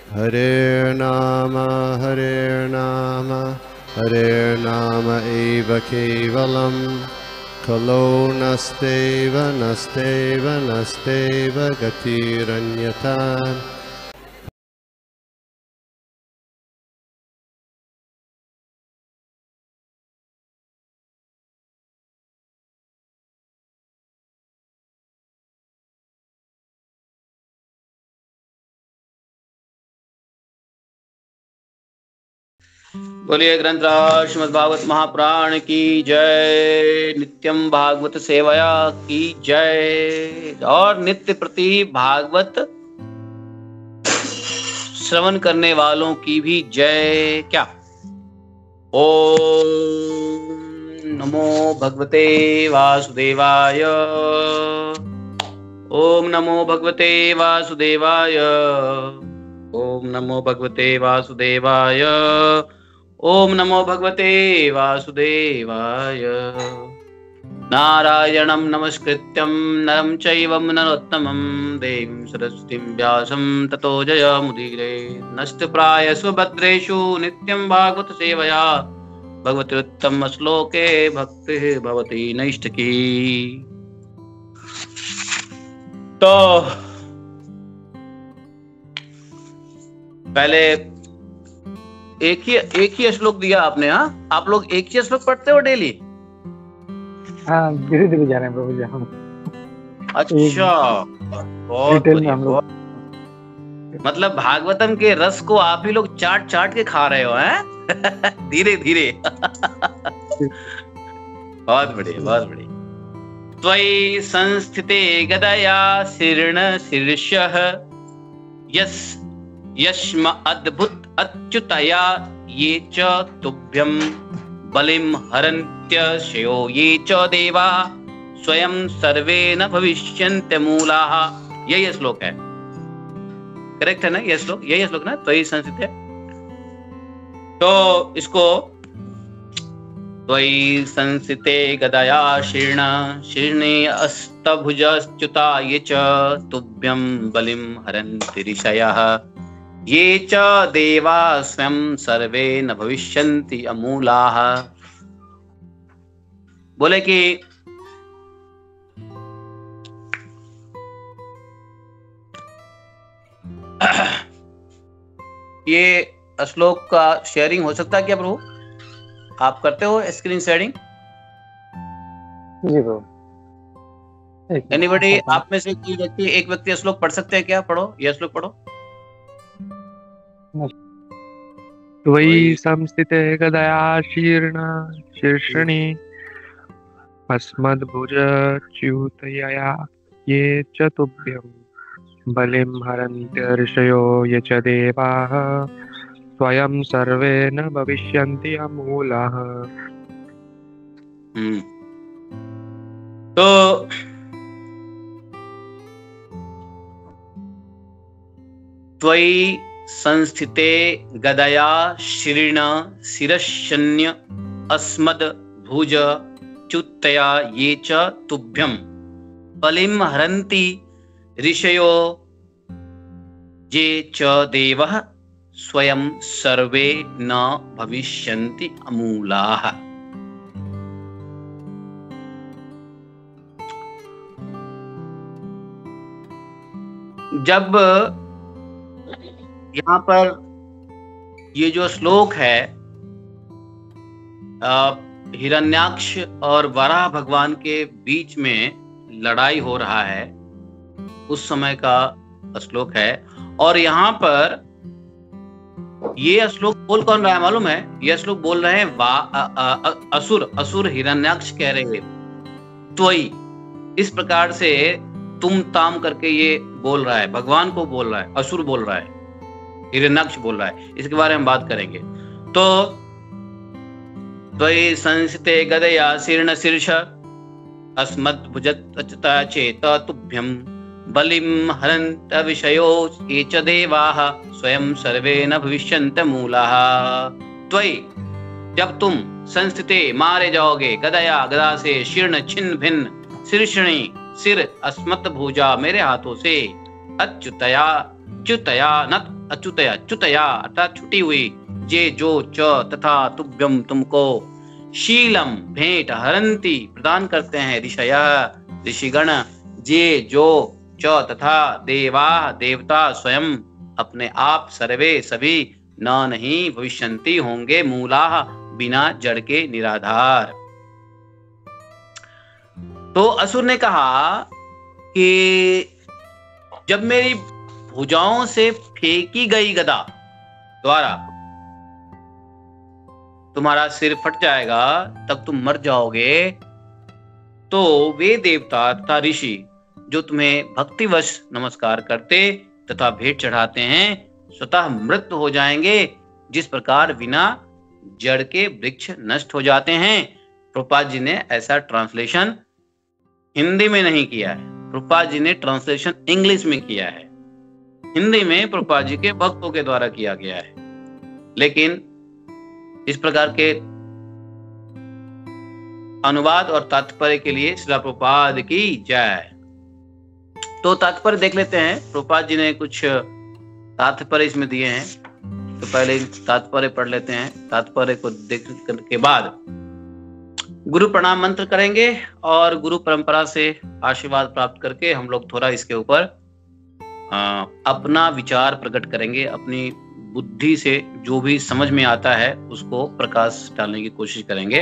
हरे नाम हरे नाम एव केवलम खलो नस्तेव नस्तेव नस्तेव गतिरन्यथा। बोलिए ग्रंथराज श्रीमद् भागवत महापुराण की जय। नित्यम भागवत सेवया की जय। और नित्य प्रति भागवत श्रवण करने वालों की भी जय। क्या ओम नमो भगवते वासुदेवाय। ओम नमो भगवते वासुदेवाय। ओम नमो भगवते वासुदेवाय। ओम नमो भगवते वासुदेवाय। नारायणं नमस्कृत्यं नरं चैव नरोत्तमं देवीं सरस्वतीं व्यासं ततो जयमुदीरये। नष्टप्रायस्व भद्रेषु नित्यं भागवत सेवया भगवत्युत्तम श्लोके भक्तिः भवति नैष्ठिकी। तो पहले एक ही श्लोक दिया आपने। हाँ, आप लोग एक ही श्लोक पढ़ते हो डेली? हाँ, धीरे धीरे जा रहे हैं प्रभु जी हम। अच्छा, बहुत बढ़िया। मतलब भागवतम के रस को आप ही लोग चाट चाट के खा रहे हो हैं? धीरे धीरे। बहुत बढ़िया, बहुत बढ़िया। त्वयि संस्थिते गदया शीर्ण शीर्षः यस्म अद्भुत अच्युतया ये च तुभ्यं बलिं हरन्त्यशयो ये च देवा स्वयं सर्वे न भविष्यन्ति मूलाः। यही श्लोक है, करेक्ट है ना? यह श्लोक, यही श्लोक ना? त्वयि संस्थिते। तो इसको त्वयि संस्थिते गदया शीर्णे अस्तभुजच्युता ये च तुभ्यं बलिं हरन्ति ऋषयः ये च देवा स्वयं सर्वे न भविष्यन्ति अमूलाः। बोले कि ये श्लोक का शेयरिंग हो सकता है क्या प्रभु? आप करते हो स्क्रीन शेयरिंग? जी प्रभु। एनीबॉडी, आप में से एक व्यक्ति श्लोक पढ़ सकते हैं क्या? पढ़ो, यह श्लोक पढ़ो। त्वयि संस्थिते गदया शीर्ण शीर्षणि अस्मद्भुजच्युतया ये च तुभ्यं बलिं हरन्ति ऋषयो ये च देवाः स्वयं सर्वे न भविष्यन्ति अमूलाः। तो त्वयि संस्थिते गदया शीर्ण शिरश्यन्य अस्मद् भुज च्युतया ये च तुभ्यं बलिं हरन्ति ऋषयो ये च देवः स्वयं सर्वे न भविष्यन्ति अमूलाः। जब यहाँ पर ये जो श्लोक है हिरण्याक्ष और वराह भगवान के बीच में लड़ाई हो रहा है, उस समय का श्लोक है। और यहाँ पर ये श्लोक बोल कौन रहा है मालूम है? यह श्लोक बोल रहे हैं असुर हिरण्याक्ष कह रहे हैं त्वयि। इस प्रकार से तुम ताम करके ये बोल रहा है, भगवान को बोल रहा है, असुर बोल रहा है, हिरण्याक्ष बोल रहा है। इसके बारे में बात करेंगे। तो त्वयि संस्थिते गदया शीर्ण शीर्ष अस्मद्भुजच्युता चेत तुभ्यं बलिं हरन्त विषयो ये च देवाः स्वयं सर्वे न भविष्यन्ति मूलाः। त्वयि, जब तुम संस्थिते मारे जाओगे, गदया गदा से, शीर्ण छिन्न भिन्न, शीर्षणी सिर, अस्मत् भुजा मेरे हाथों से, अच्युतया च्युतया न अच्युतया, च्युतया अर्थात छुटी हुई, जे जो च तथा तुभ्यम तुमको, शीलम भेंट, हरंती प्रदान करते हैं, ऋषयः ऋषिगण, जे जो च तथा, देवा देवता स्वयं अपने आप, सर्वे सभी, न नहीं भविष्यन्ति होंगे, मूलाः बिना जड़ के निराधार। तो असुर ने कहा कि जब मेरी भुजाओं से फेंकी गई गदा द्वारा तुम्हारा सिर फट जाएगा, तब तुम मर जाओगे, तो वे देवता तथा ऋषि जो तुम्हें भक्तिवश नमस्कार करते तथा भेंट चढ़ाते हैं, स्वतः मृत हो जाएंगे, जिस प्रकार बिना जड़ के वृक्ष नष्ट हो जाते हैं। प्रभुपाद जी ने ऐसा ट्रांसलेशन हिंदी में नहीं किया है, प्रभुपाद जी ने ट्रांसलेशन इंग्लिश में किया है। हिंदी में प्रभुपाद जी के भक्तों के द्वारा किया गया है, लेकिन इस प्रकार के अनुवाद और तात्पर्य के लिए श्रील प्रभुपाद की जय। तो तात्पर्य देख लेते हैं, प्रभुपाद जी ने कुछ तात्पर्य इसमें दिए हैं, तो पहले तात्पर्य पढ़ लेते हैं। तात्पर्य को देखने के बाद गुरु प्रणाम मंत्र करेंगे और गुरु परंपरा से आशीर्वाद प्राप्त करके हम लोग थोड़ा इसके ऊपर अपना विचार प्रकट करेंगे, अपनी बुद्धि से जो भी समझ में आता है उसको प्रकाश डालने की कोशिश करेंगे।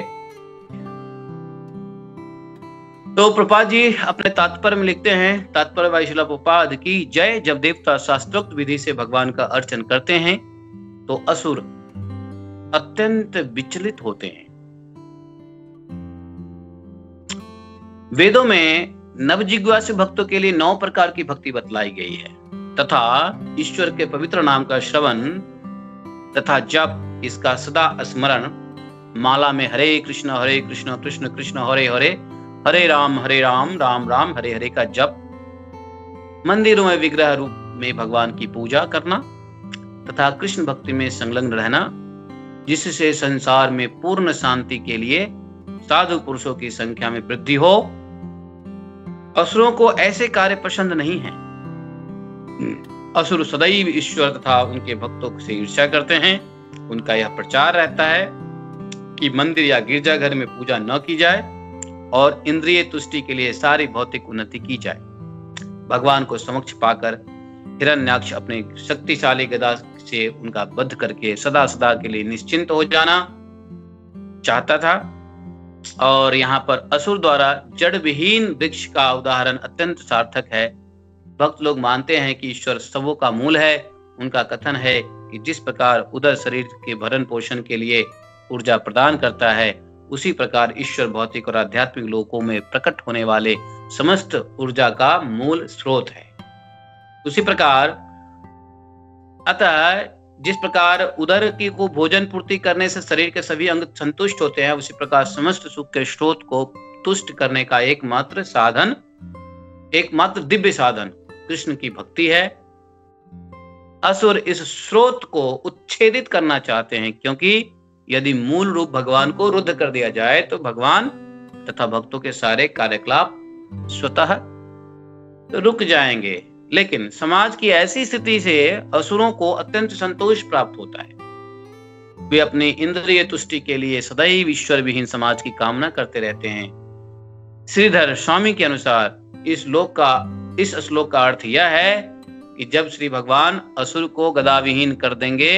तो प्रभुपाद जी अपने तात्पर्य में लिखते हैं, तात्पर्य भाई श्रील प्रभुपाद की जय। जब देवता शास्त्रोक्त विधि से भगवान का अर्चन करते हैं तो असुर अत्यंत विचलित होते हैं। वेदों में नवजिज्ञासु भक्तों के लिए 9 प्रकार की भक्ति बतलाई गई है तथा ईश्वर के पवित्र नाम का श्रवण तथा जप, इसका सदा स्मरण, माला में हरे कृष्ण कृष्ण कृष्ण हरे हरे, हरे राम राम राम हरे हरे का जप, मंदिरों में विग्रह रूप में भगवान की पूजा करना तथा कृष्ण भक्ति में संलग्न रहना, जिससे संसार में पूर्ण शांति के लिए साधु पुरुषों की संख्या में वृद्धि हो। असुरों को ऐसे कार्य पसंद नहीं है। असुर सदैव ईश्वर तथा उनके भक्तों से ईर्ष्या करते हैं। उनका यह प्रचार रहता है कि मंदिर या गिरजाघर में पूजा न की जाए और इंद्रिय तुष्टि के लिए सारी भौतिक उन्नति की जाए। भगवान को समक्ष पाकर हिरण्याक्ष अपने शक्तिशाली गदा से उनका वध करके सदा सदा के लिए निश्चिंत हो जाना चाहता था। और यहाँ पर असुर द्वारा जड़ विहीन वृक्ष का उदाहरण अत्यंत सार्थक है। भक्त लोग मानते हैं कि ईश्वर सबों का मूल है। उनका कथन है कि जिस प्रकार उदर शरीर के भरण पोषण के लिए ऊर्जा प्रदान करता है, उसी प्रकार ईश्वर भौतिक और आध्यात्मिक लोकों में प्रकट होने वाले समस्त ऊर्जा का मूल स्रोत है। उसी प्रकार अतः जिस प्रकार उदर की को भोजन पूर्ति करने से शरीर के सभी अंग संतुष्ट होते हैं, उसी प्रकार समस्त सुख के स्रोत को तुष्ट करने का एकमात्र साधन, एकमात्र दिव्य साधन कृष्ण की भक्ति है। असुर इस स्रोत को उच्छेदित करना चाहते हैं, क्योंकि यदि मूल रूप भगवान को रुद्ध कर दिया जाए तो भगवान तथा भक्तों के सारे कार्यकलाप स्वतः रुक जाएंगे। लेकिन समाज की ऐसी स्थिति से असुरों को अत्यंत संतोष प्राप्त होता है। वे अपनी इंद्रिय तुष्टि के लिए सदैव ईश्वर विहीन समाज की कामना करते रहते हैं। श्रीधर स्वामी के अनुसार इस श्लोक का अर्थ यह है कि जब श्री भगवान असुर को गदा विहीन कर देंगे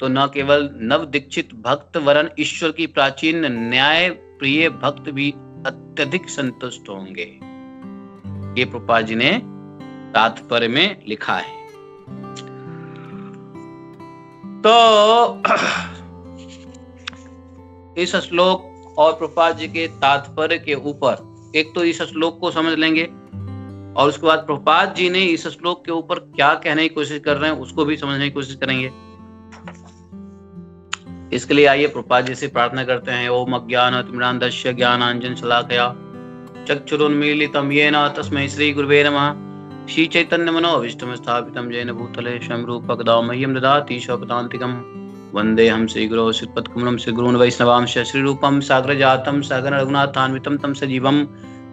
तो न केवल नव दीक्षित भक्त वरन ईश्वर की प्राचीन न्याय प्रिय भक्त भी अत्यधिक संतुष्ट होंगे। ये प्रभुपाद जी ने तात्पर्य में लिखा है। तो इस श्लोक और प्रभुपाद जी के तात्पर्य के ऊपर एक तो इस श्लोक को समझ लेंगे और उसके बाद प्रभुपाद जी ने इस श्लोक के ऊपर क्या कहने की कोशिश कर रहे हैं उसको भी समझने की कोशिश करेंगे। इसके लिए आइए प्रभुपाद जी से प्रार्थना करते हैं। ओम अज्ञानतिमिरान्धस्य ज्ञानांजन शलाकया चक्षुरुन्मीलितं येन तस्मै श्री गुरुवे नमः। श्री चैतन्य मनोभीष्टं स्थापितं येन भूतले स्वयं रूपं कदा मह्यं ददाति स्वपदान्तिकं। वन्देऽहं श्रीगुरो श्रीपत्कमलं श्रीगुरून् वैष्णवांश्च श्रीरूपं साग्रजातं सहगण रघुनाथान्वितं तं सजीवं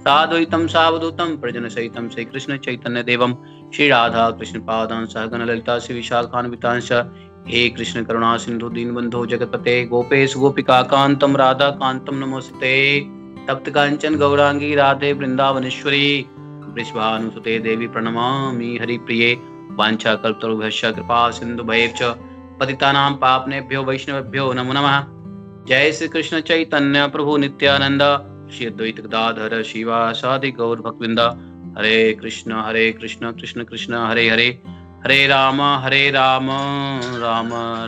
साद्वैतं सावधूतं प्रजनसहितं श्रीकृष्ण चैतन्य देवं श्री राधा कृष्ण पादान सहगण ललिता श्री विशाखान्वितांश। हे कृष्ण करुणा सिंधु दीनबंधो जगतपते गोपेश गोपिका कांतम राधा कांतम नमोस्ते। तप्त कांचन गौरांगी राधे वृंदावनेश्वरी वृषभानुसुते देवी प्रणमामि हरिप्रिये। वांछा कल्पतरुभ्यश्च कृपा सिंधु भैश्च पतितानां पावनेभ्यो वैष्णवेभ्यो नमो नमः। जय श्री कृष्ण चैतन्य प्रभु नित्यानंद श्री अद्वैत गदाधर शिवासादि गौर भक्तवृंद। हरे कृष्ण कृष्ण कृष्ण हरे हरे, हरे राम राम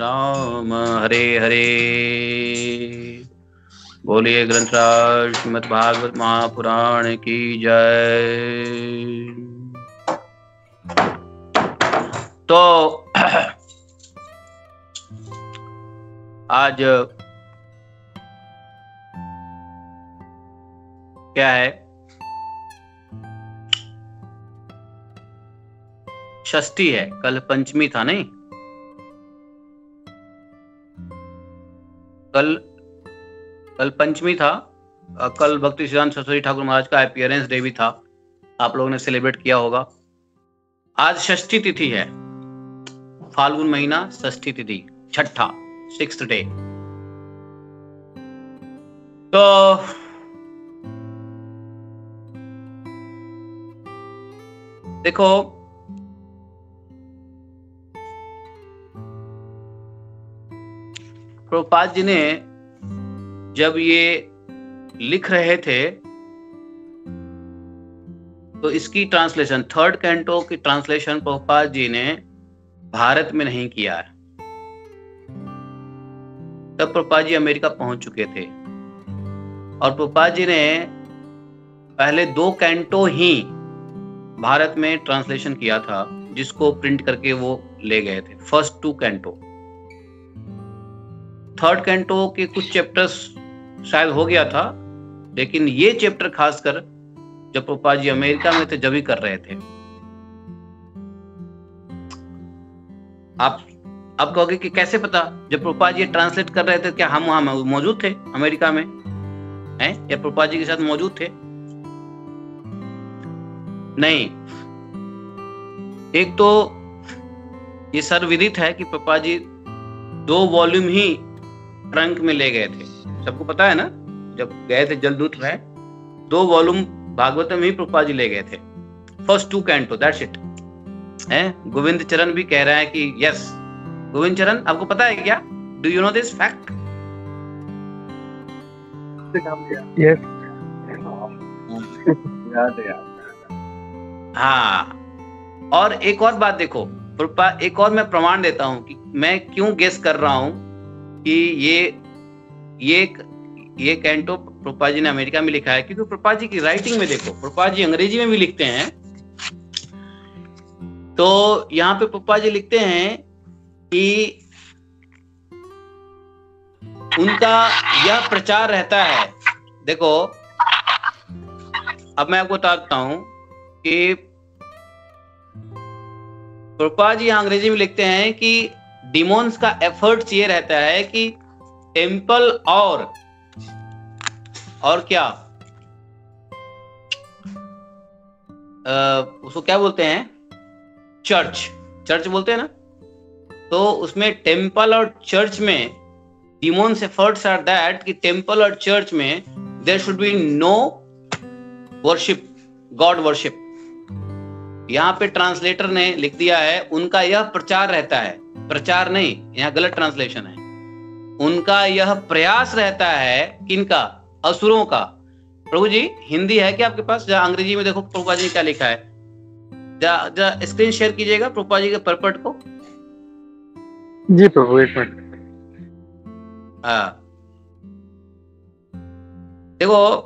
राम हरे हरे। बोलिए ग्रंथराज श्रीमद् भागवत महापुराण की जय। तो आज क्या है, षष्ठी है। कल पंचमी था नहीं, कल पंचमी था। कल भक्ति सिद्धांत सरस्वती ठाकुर महाराज का अपीयरेंस डे भी था, आप लोगों ने सेलिब्रेट किया होगा। आज षष्ठी तिथि है, फाल्गुन महीना षष्ठी तिथि, छठा, 6th डे। तो देखो, प्रभुपाद जी ने जब ये लिख रहे थे तो इसकी ट्रांसलेशन, 3rd कैंटो की ट्रांसलेशन प्रभुपाद जी ने भारत में नहीं किया है। तब प्रभुपाद जी अमेरिका पहुंच चुके थे और प्रभुपाद जी ने पहले 2 कैंटो ही भारत में ट्रांसलेशन किया था, जिसको प्रिंट करके वो ले गए थे। फर्स्ट 2 कैंटो, 3rd कैंटो के कुछ चैप्टर्स शायद हो गया था, लेकिन ये चैप्टर खासकर जब प्रभुपाद जी अमेरिका में थे जब ही कर रहे थे। आप कहोगे कि कैसे पता, जब प्रभुपाद जी ट्रांसलेट कर रहे थे क्या हम वहां मौजूद थे अमेरिका में हैं, या प्रभुपाद जी के साथ मौजूद थे? नहीं। एक तो ये सर्वविदित है कि प्रभुपाद जी 2 वॉल्यूम ही ट्रंक में ले गए थे, सबको पता है ना। जब गए थे जलदूत में 2 वॉल्यूम भागवतम ही प्रभुपाद जी ले गए थे, first 2 canto, that's it. Govind चरण भी कह रहा है कि यस, गोविंद चरण आपको पता है क्या, do you know this fact? Yes, हाँ। और एक और बात देखो, एक और मैं प्रमाण देता हूं कि मैं क्यों गेस कर रहा हूं कि ये कैंटो प्रभुपाद जी ने अमेरिका में लिखा है, क्योंकि प्रभुपाद जी की राइटिंग में देखो, प्रभुपाद जी अंग्रेजी में भी लिखते हैं। तो यहाँ पे प्रभुपाद जी लिखते हैं कि उनका यह प्रचार रहता है। देखो, अब मैं आपको बताता हूं कि प्रभुपाद जी अंग्रेजी में लिखते हैं कि डिमोन्स का एफर्ट्स ये रहता है कि टेम्पल और क्या उसको क्या बोलते हैं, चर्च बोलते हैं ना। तो उसमें टेम्पल और चर्च में डिमोन्स एफर्ट्स आर दैट कि टेम्पल और चर्च में there should be no worship, God worship. यहाँ पे ट्रांसलेटर ने लिख दिया है उनका यह प्रचार रहता है, प्रचार नहीं, यहाँ गलत ट्रांसलेशन है। उनका यह प्रयास रहता है, किनका? असुरों का। प्रभु जी हिंदी है क्या आपके पास? जहाँ अंग्रेजी में देखो प्रभुपाद जी क्या लिखा है, जा स्क्रीन शेयर कीजिएगा प्रभुपाद जी के परपट को। जी प्रभु, एक मिनट। हाँ देखो,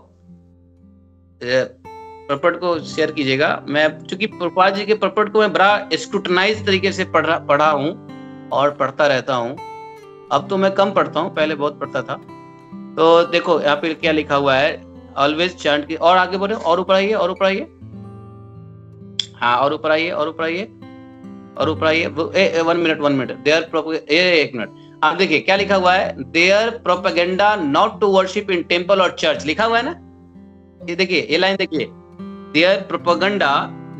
परपट को शेयर कीजिएगा। मैं चूंकि प्रभुपाद जी के परपट को मैं बड़ा स्क्रूटनाइज तरीके से पढ़ा हूँ और पढ़ता रहता हूँ। अब तो मैं कम पढ़ता हूँ, पहले बहुत पढ़ता था। तो देखो यहाँ पे क्या लिखा हुआ है, ऑलवेज चैंट की। और आगे बढ़े, और ऊपर आइए, और ऊपर आइए, हाँ और ऊपर आइए, और ऊपर आइए, और ऊपर आइए। 1 मिनट देयर, एक मिनट। आप देखिए क्या लिखा हुआ है, there propaganda not to worship in temple और चर्च, लिखा हुआ है ना। ये देखिए, ये लाइन देखिए, there propaganda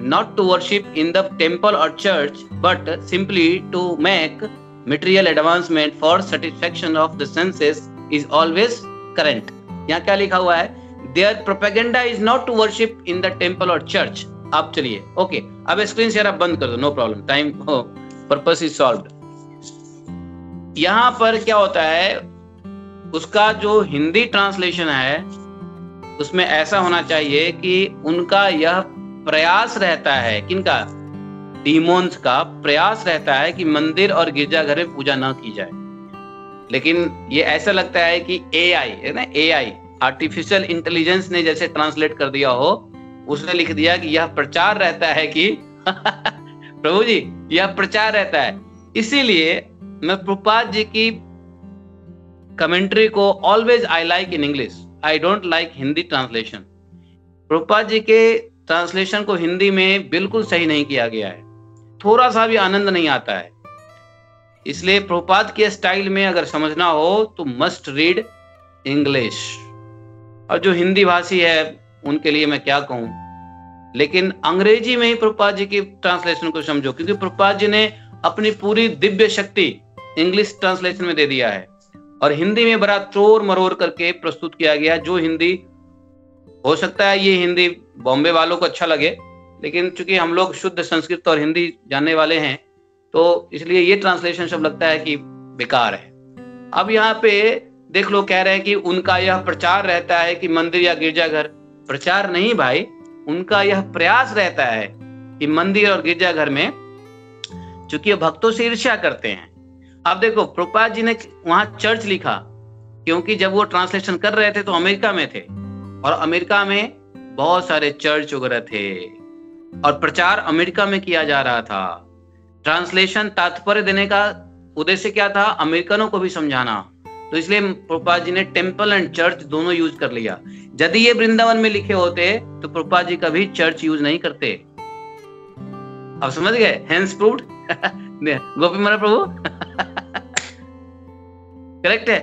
not to worship in the temple or church, but simply to make material advancement for satisfaction of the senses is always current. यहाँ क्या लिखा हुआ है? Their propaganda is not to worship in the temple or church. आप चलिए, okay, अब screen share आप बंद कर दो, no problem, time purpose is solved. यहाँ पर क्या होता है, उसका जो हिंदी ट्रांसलेशन है उसमें ऐसा होना चाहिए कि उनका यह प्रयास रहता है, किनका? डीमोन्स का प्रयास रहता है कि मंदिर और गिरजाघर में पूजा ना की जाए। लेकिन ये ऐसा लगता है कि एआई है ना, एआई आर्टिफिशियल इंटेलिजेंस ने जैसे ट्रांसलेट कर दिया हो, उसने लिख दिया कि यह प्रचार रहता है कि प्रभु जी यह प्रचार रहता है। इसीलिए मैं प्रभुपाद जी की कमेंट्री को always I like in English, I don't like Hindi translation. Prabhupada ji के ट्रांसलेशन को हिंदी में बिल्कुल सही नहीं किया गया है, थोड़ा सा भी आनंद नहीं आता है। इसलिए प्रभुपाद के स्टाइल में अगर समझना हो तो मस्ट रीड इंग्लिश। और जो हिंदी भाषी है उनके लिए मैं क्या कहूं, लेकिन अंग्रेजी में ही प्रभुपाद जी की ट्रांसलेशन को समझो, क्योंकि प्रभुपाद जी ने अपनी पूरी दिव्य शक्ति इंग्लिश ट्रांसलेशन में दे दिया है और हिंदी में बड़ा तोड़ मरोड़ करके प्रस्तुत किया गया। जो हिंदी, हो सकता है ये हिंदी बॉम्बे वालों को अच्छा लगे, लेकिन चूंकि हम लोग शुद्ध संस्कृत और हिंदी जानने वाले हैं तो इसलिए ये ट्रांसलेशन सब लगता है कि बेकार है। अब यहाँ पे देख लो, कह रहे हैं कि उनका यह प्रचार रहता है कि मंदिर या गिरजाघर, प्रचार नहीं भाई, उनका यह प्रयास रहता है कि मंदिर और गिरजाघर में, चूंकि भक्तों से ईर्ष्या करते हैं। अब देखो प्रभुपाद जी ने वहां चर्च लिखा, क्योंकि जब वो ट्रांसलेशन कर रहे थे तो अमेरिका में थे और अमेरिका में बहुत सारे चर्च वगैरह थे और प्रचार अमेरिका में किया जा रहा था। ट्रांसलेशन तात्पर्य देने का उद्देश्य क्या था? अमेरिकनों को भी समझाना। तो इसलिए प्रभुपाद जी ने टेम्पल एंड चर्च दोनों यूज कर लिया। यदि ये वृंदावन में लिखे होते तो प्रभुपाद जी कभी चर्च यूज नहीं करते। अब समझ गए? हैंस प्रूव्ड गोपी महाराज प्रभु करेक्ट है।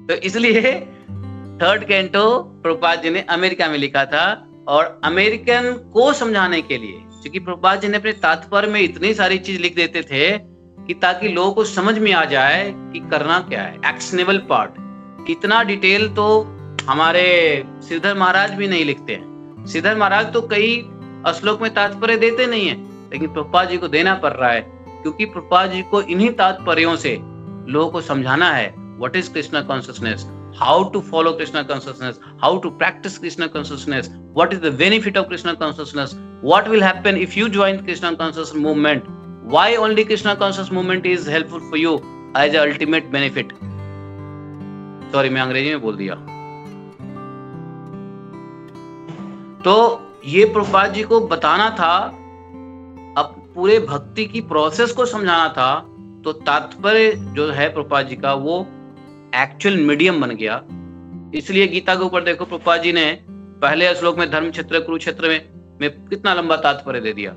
तो इसलिए थर्ड कैंटो प्रभुपाद जी ने अमेरिका में लिखा था और अमेरिकन को समझाने के लिए, क्योंकि प्रभुपाद जी ने अपने तात्पर्य में इतनी सारी चीज लिख देते थे कि ताकि लोगों को समझ में आ जाए कि करना क्या है, एक्शनेबल पार्ट। इतना डिटेल तो हमारे श्रीधर महाराज भी नहीं लिखते हैं। श्रीधर महाराज तो कई श्लोक में तात्पर्य देते नहीं है, लेकिन प्रभुपाद जी को देना पड़ रहा है, क्योंकि प्रभुपाद जी को इन्हीं तात्पर्यों से लोगों को समझाना है what is Krishna consciousness, how to follow Krishna consciousness, how to practice Krishna consciousness, what is the benefit of Krishna consciousness, what will happen if you join Krishna conscious movement, why only Krishna conscious movement is helpful for you as a ultimate benefit। Sorry मैं अंग्रेजी में बोल दिया। तो ये प्रभुपाद जी को बताना था, अब पूरे भक्ति की प्रोसेस को समझाना था, तो तात्पर्य जो है प्रभुपाद जी का वो एक्चुअल मीडियम बन गया। इसलिए गीता के ऊपर देखो प्रभुपाद जी ने पहले श्लोक में धर्म क्षेत्र कुरुक्षेत्र में कितना लंबा तात्पर्य दे दिया।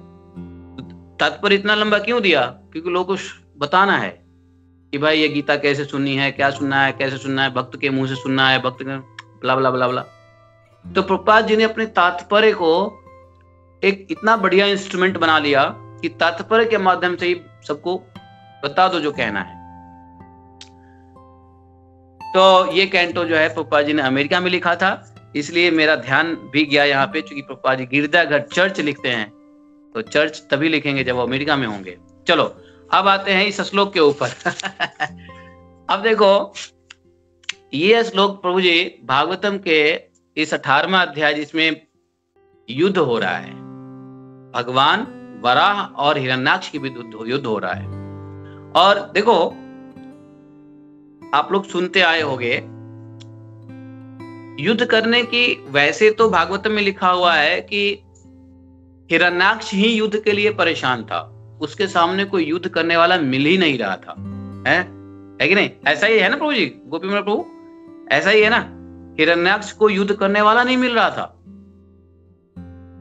तात्पर्य इतना लंबा क्यों दिया? क्योंकि लोगों को बताना है कि भाई ये गीता कैसे सुननी है, क्या सुनना है, कैसे सुनना है, भक्त के मुंह से सुनना है, भक्त के ब्ला ब्ला ब्ला ब्ला। तो प्रभुपाद जी ने अपने तात्पर्य को एक इतना बढ़िया इंस्ट्रूमेंट बना लिया कि तात्पर्य के माध्यम से ही सबको बता दो जो कहना है। तो ये कैंटो जो है प्रभुपाद जी ने अमेरिका में लिखा था, इसलिए मेरा ध्यान भी गया यहाँ पे, क्योंकि प्रभुपाद जी गिरजाघर चर्च लिखते हैं, तो चर्च तभी लिखेंगे जब वो अमेरिका में होंगे। चलो अब आते हैं इस श्लोक के ऊपर अब देखो ये श्लोक प्रभु जी भागवतम के इस 18वां अध्याय जिसमें युद्ध हो रहा है, भगवान वराह और हिरण्याक्ष की भी युद्ध हो रहा है। और देखो आप लोग सुनते आए होंगे युद्ध करने की, वैसे तो भागवतम में लिखा हुआ है कि हिरण्याक्ष ही युद्ध के लिए परेशान था, उसके सामने कोई युद्ध करने वाला मिल ही नहीं रहा था, है कि नहीं? ऐसा ही है ना प्रभु जी, गोपी महाराज प्रभु, ऐसा ही है ना? हिरण्याक्ष को युद्ध करने वाला नहीं मिल रहा था।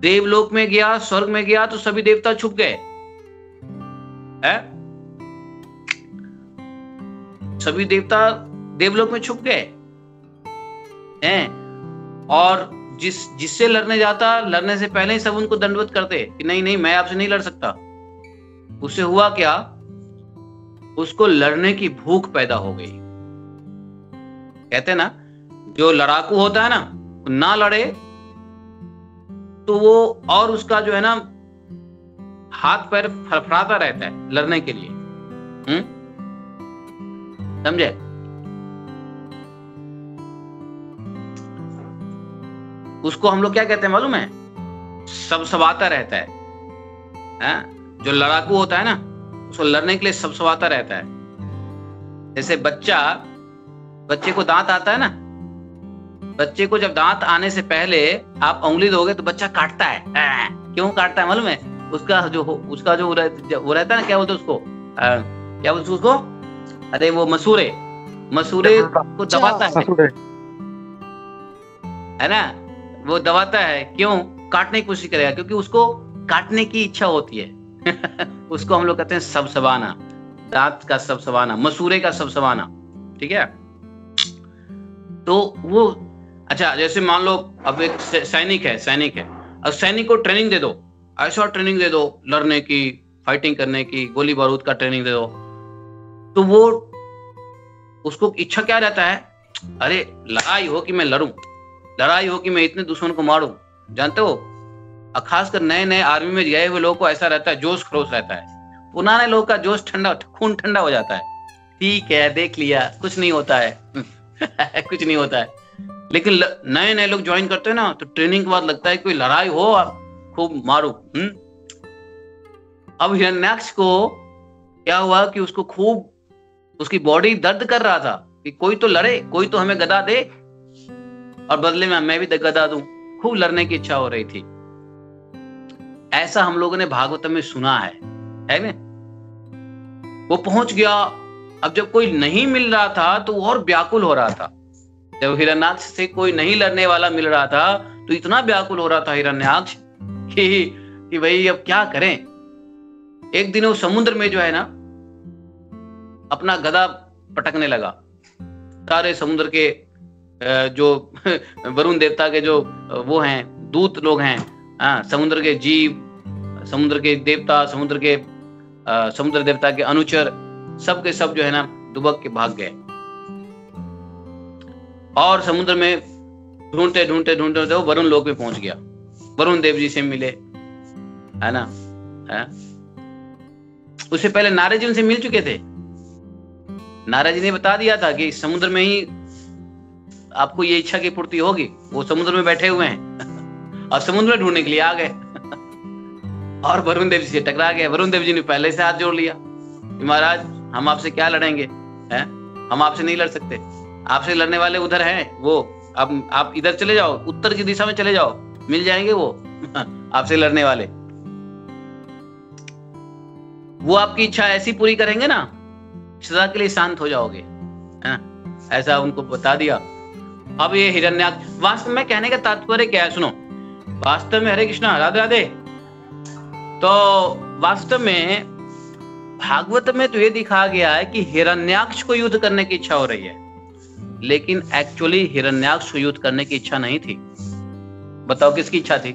देवलोक में गया, स्वर्ग में गया तो सभी देवता छुप गए, सभी देवता देवलोक में छुप गए हैं। और जिससे लड़ने जाता, लड़ने से पहले ही सब उनको दंडवत करते कि नहीं नहीं मैं आपसे नहीं लड़ सकता। उससे हुआ क्या, उसको लड़ने की भूख पैदा हो गई। कहते ना जो लड़ाकू होता है ना लड़े तो वो और उसका जो है ना हाथ पैर फड़फड़ाता रहता है लड़ने के लिए। समझे? उसको हम लोग क्या कहते हैं मालूम है? सबसबाता रहता है। जो लड़ाकू होता है ना उसको लड़ने के लिए सबसबाता रहता है। जैसे बच्चे को दांत आता है ना, बच्चे को जब दांत आने से पहले आप उंगली दोगे तो बच्चा काटता है। क्यों काटता है मालूम है? उसका जो वो रहता है ना, क्या बोलते उसको, क्या बोलते उसको, अरे वो मसूरे को दबाता है ना, वो दबाता है। क्यों? काटने की कोशिश करेगा, क्योंकि उसको काटने की इच्छा होती है। उसको हम लोग कहते हैं सबसबाना, दांत का सबसबाना, मसूरे का सबसबाना। ठीक है? तो वो अच्छा, जैसे मान लो अब एक सैनिक है, अब सैनिक को ट्रेनिंग दे दो, ऐसा ट्रेनिंग दे दो लड़ने की, फाइटिंग करने की, गोली बारूद का ट्रेनिंग दे दो, तो वो उसको इच्छा क्या रहता है, अरे लड़ाई हो कि मैं लड़ूं, लड़ाई हो कि मैं इतने दुश्मन को मारूं। जानते हो, खासकर नए नए आर्मी में गए हुए लोगों को ऐसा रहता है, जोश खरोश रहता है। पुराने लोग का जोश खून ठंडा हो जाता है। ठीक है, देख लिया, कुछ नहीं होता है। कुछ नहीं होता है। लेकिन नए नए लोग ज्वाइन करते हैं ना, तो ट्रेनिंग के बाद लगता है कोई लड़ाई हो और खूब मारो। अब हिरण्याक्ष को क्या हुआ कि उसको खूब, उसकी बॉडी दर्द कर रहा था कि कोई तो लड़े, कोई तो हमें गदा दे और बदले में मैं भी गदा दूं। खूब लड़ने की इच्छा हो रही थी। ऐसा हम लोगों ने भागवतम में सुना है ना? वो पहुंच गया। अब जब कोई नहीं मिल रहा था तो वो और व्याकुल हो रहा था। जब हिरण्याक्ष से कोई नहीं लड़ने वाला मिल रहा था तो इतना व्याकुल हो रहा था हिरण्याक्ष कि भाई अब क्या करें। एक दिन वो समुद्र में जो है ना अपना गदा पटकने लगा। सारे समुद्र के जो वरुण देवता के जो वो हैं, दूत लोग हैं, समुद्र के जीव, समुद्र के देवता, समुद्र देवता के अनुचर, सब के सब जो है ना दुबक के भाग गए और समुद्र में ढूंढते ढूंढते ढूंढते वो वरुण लोक में पहुंच गया। वरुण देव जी से मिले, है ना? उससे पहले नारद जी उनसे मिल चुके थे। नारद जी ने बता दिया था कि समुद्र में ही आपको ये इच्छा की पूर्ति होगी। वो समुद्र में बैठे हुए हैं और समुद्र में ढूंढने के लिए आ गए और वरुण देव जी से टकरा गए। वरुण देव जी ने पहले से हाथ जोड़ लिया, महाराज हम आपसे क्या लड़ेंगे, हैं? हम आपसे नहीं लड़ सकते, आपसे लड़ने वाले उधर हैं, वो अब आप इधर चले जाओ, उत्तर की दिशा में चले जाओ, मिल जाएंगे वो आपसे लड़ने वाले। वो आपकी इच्छा ऐसी पूरी करेंगे ना, सदा के लिए शांत हो जाओगे, है ना? ऐसा उनको बता दिया। अब ये हिरण्याक्ष, वास्तव में कहने का तात्पर्य क्या है, सुनो। वास्तव में, हरे कृष्णा, राधे राधे। तो वास्तव में भागवत में तो ये दिखा गया है कि हिरण्याक्ष को युद्ध करने की इच्छा हो रही है, लेकिन एक्चुअली हिरण्याक्ष को युद्ध करने की इच्छा नहीं थी। बताओ किसकी इच्छा थी?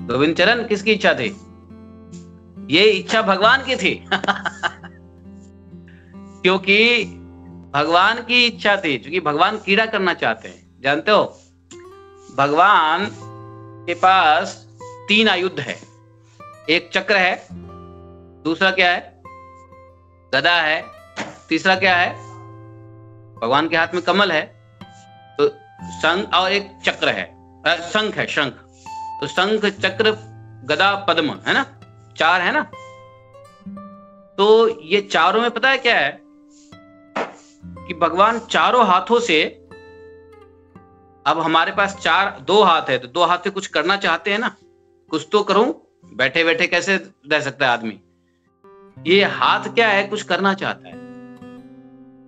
गोविंद चरण, किसकी इच्छा थी? ये इच्छा भगवान की थी। क्योंकि भगवान की इच्छा थी, क्योंकि भगवान कीड़ा करना चाहते हैं। जानते हो, भगवान के पास 3 आयुध है। एक चक्र है, दूसरा क्या है, गदा है, तीसरा क्या है, भगवान के हाथ में कमल है, तो शंख, और एक चक्र है, शंख है, शंख। तो शंख, चक्र, गदा, पद्म, है ना, 4 है ना। तो ये चारों में पता है क्या है कि भगवान चारों हाथों से, अब हमारे पास 2 हाथ है, तो 2 हाथ से कुछ करना चाहते हैं ना, कुछ तो करूं, बैठे बैठे कैसे रह सकता है आदमी। ये हाथ क्या है, कुछ करना चाहता है।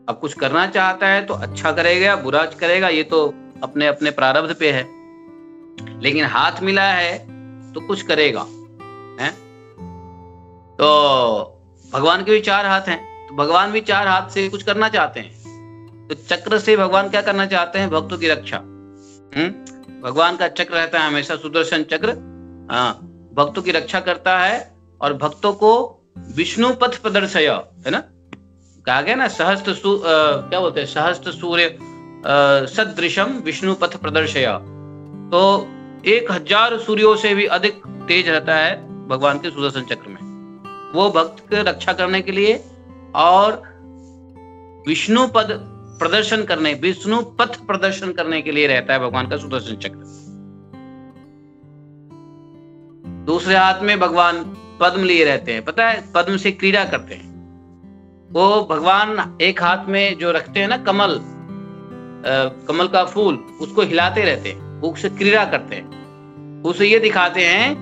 अब कुछ करना चाहता है तो अच्छा करेगा, बुरा करेगा, ये तो अपने अपने प्रारब्ध पे है। लेकिन हाथ मिला है तो कुछ करेगा, है? तो भगवान के भी 4 हाथ हैं, तो भगवान भी 4 हाथ से कुछ करना चाहते हैं। तो चक्र से भगवान क्या करना चाहते हैं? भक्तों की रक्षा। भगवान का चक्र रहता है हमेशा, सुदर्शन चक्र। हाँ, भक्तों की रक्षा करता है और भक्तों को विष्णु पथ प्रदर्शय, है ना, कहा गया ना, क्या बोलते हैं, सहस्त्र सूर्य सदृशम विष्णु पथ प्रदर्शय। तो 1000 सूर्यों से भी अधिक तेज रहता है भगवान के सुदर्शन चक्र में। वो भक्त की रक्षा करने के लिए और विष्णु पद प्रदर्शन करने, विष्णु पथ प्रदर्शन करने के लिए रहता है भगवान का सुदर्शन चक्र। दूसरे हाथ में भगवान पद्म लिए रहते हैं, पता है, पद्म से क्रीड़ा करते हैं। वो भगवान एक हाथ में जो रखते हैं ना कमल, कमल का फूल, उसको हिलाते रहते हैं, उससे क्रीड़ा करते हैं, उसे ये दिखाते हैं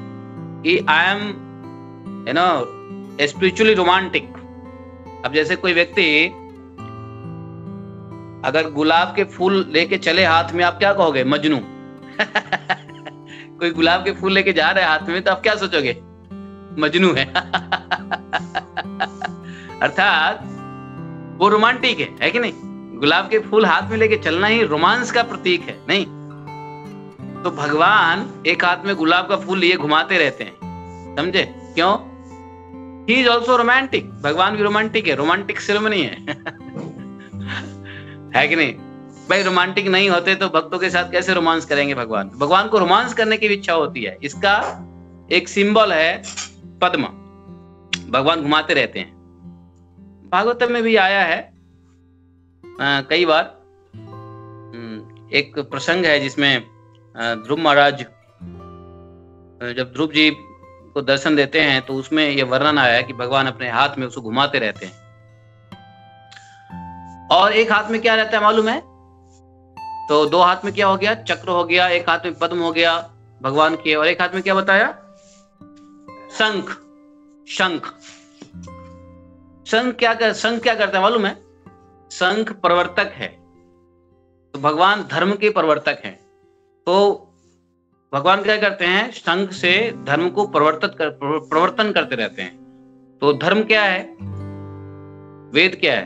कि I am, you know, spiritually romantic. अब जैसे कोई व्यक्ति अगर गुलाब के फूल लेके चले हाथ में, आप क्या कहोगे? मजनू। कोई गुलाब के फूल लेके जा रहे हाथ में, तो आप क्या सोचोगे? मजनू है। अर्थात वो रोमांटिक है कि नहीं? गुलाब के फूल हाथ में लेके चलना ही रोमांस का प्रतीक है, नहीं? तो भगवान एक हाथ में गुलाब का फूल लिए घुमाते रहते हैं, समझे? क्यों? He is also romantic. भगवान भी रोमांटिक है, रोमांटिक सेरेमनी है कि नहीं भाई? रोमांटिक नहीं होते तो भक्तों के साथ कैसे रोमांस करेंगे भगवान? भगवान को रोमांस करने की इच्छा होती है। इसका एक सिंबल है पद्म, भगवान घुमाते रहते हैं। भागवतम में भी आया है कई बार। एक प्रसंग है जिसमें ध्रुव महाराज जब ध्रुव जी को दर्शन देते हैं, तो उसमें यह वर्णन आया है कि भगवान अपने हाथ में उसको घुमाते रहते हैं। और एक हाथ में क्या रहता है मालूम है? तो दो हाथ में क्या हो गया? चक्र हो गया, एक हाथ में पद्म हो गया भगवान के, और एक हाथ में क्या बताया? शंख। शंख क्या करता है मालूम है? शंख प्रवर्तक है। तो भगवान धर्म के प्रवर्तक हैं। तो भगवान क्या करते हैं? शंख से धर्म को प्रवर्तन करते रहते हैं। तो धर्म क्या है? वेद क्या है?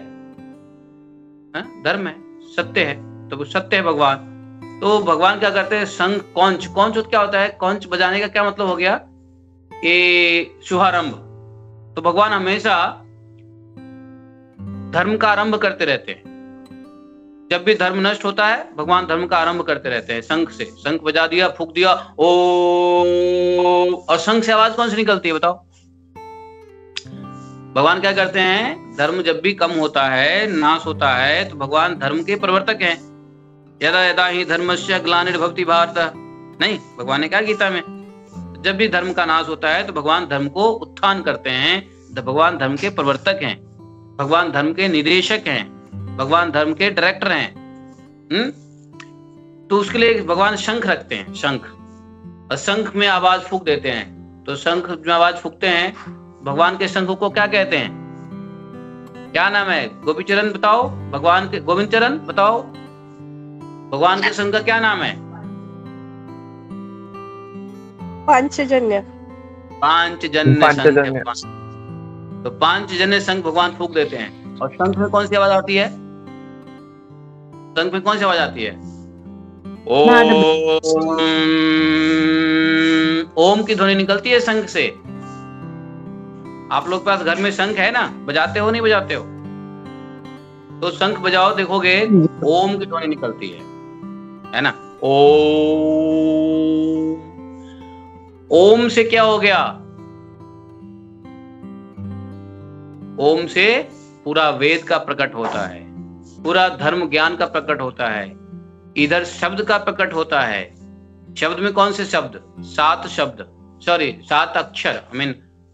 धर्म है, सत्य है। तो वो सत्य है भगवान। तो भगवान क्या करते हैं? शंख, कौंच क्या होता है? कौंच बजाने का क्या मतलब हो गया? कि शुभारंभ। तो भगवान हमेशा धर्म का आरंभ करते रहते हैं। जब भी धर्म नष्ट होता है, भगवान धर्म का आरंभ करते रहते हैं शंख से। शंख बजा दिया, फूंक दिया, ओ, और शंख से आवाज कौन सी निकलती है बताओ? भगवान क्या करते हैं? धर्म जब भी कम होता है, नाश होता है, तो भगवान धर्म के प्रवर्तक हैं। यदा यदा ही धर्मस्य ग्लानिर्भवति भारत, नहीं, भगवान ने कहा गीता में, जब भी धर्म का नाश होता है तो भगवान धर्म को उत्थान करते हैं। भगवान धर्म के प्रवर्तक हैं, भगवान धर्म के निदेशक हैं, भगवान धर्म के डायरेक्टर हैं। तो उसके लिए भगवान शंख रखते हैं, शंख, और शंख में आवाज फूंक देते हैं। तो शंख में आवाज फूंकते हैं, भगवान के शंख को क्या कहते हैं? क्या नाम है? गोपीचरण बताओ, भगवान के गोविंद चरण बताओ, भगवान के शंख का क्या नाम है? पांचजन्य। तो पांचजन्य शंख भगवान फूंक देते हैं। और शंख में कौन सी आवाज आती है? शंख में कौन सी आवाज आती है? ओम की ध्वनि निकलती है शंख से। आप लोग के पास घर में शंख है ना? बजाते हो नहीं बजाते हो? तो शंख बजाओ, देखोगे ओम की ध्वनि निकलती है ना? ओम से क्या हो गया? ओम से पूरा वेद का प्रकट होता है, पूरा धर्म ज्ञान का प्रकट होता है। इधर शब्द का प्रकट होता है। शब्द में कौन से शब्द? 7 शब्द, 7 अक्षर,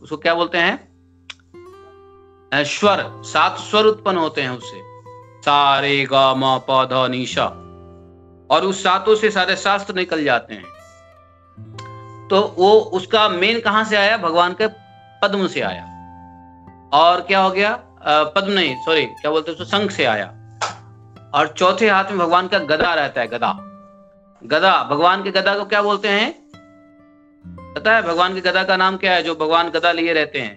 उसको क्या बोलते हैं? स्वर। 7 स्वर उत्पन्न होते हैं उससे, सा रे गा मा पा धा नी सा। और उस 7 से सारे शास्त्र निकल जाते हैं। तो वो उसका मेन कहां से आया? भगवान के पद्म से आया। और क्या हो गया? पद्म नहीं, सॉरी, क्या बोलते हैं उसको? शंख से आया। और चौथे हाथ में भगवान का गदा रहता है, गदा। भगवान के गदा को क्या बोलते हैं पता है? भगवान के गदा का नाम क्या है जो भगवान गदा लिए रहते हैं?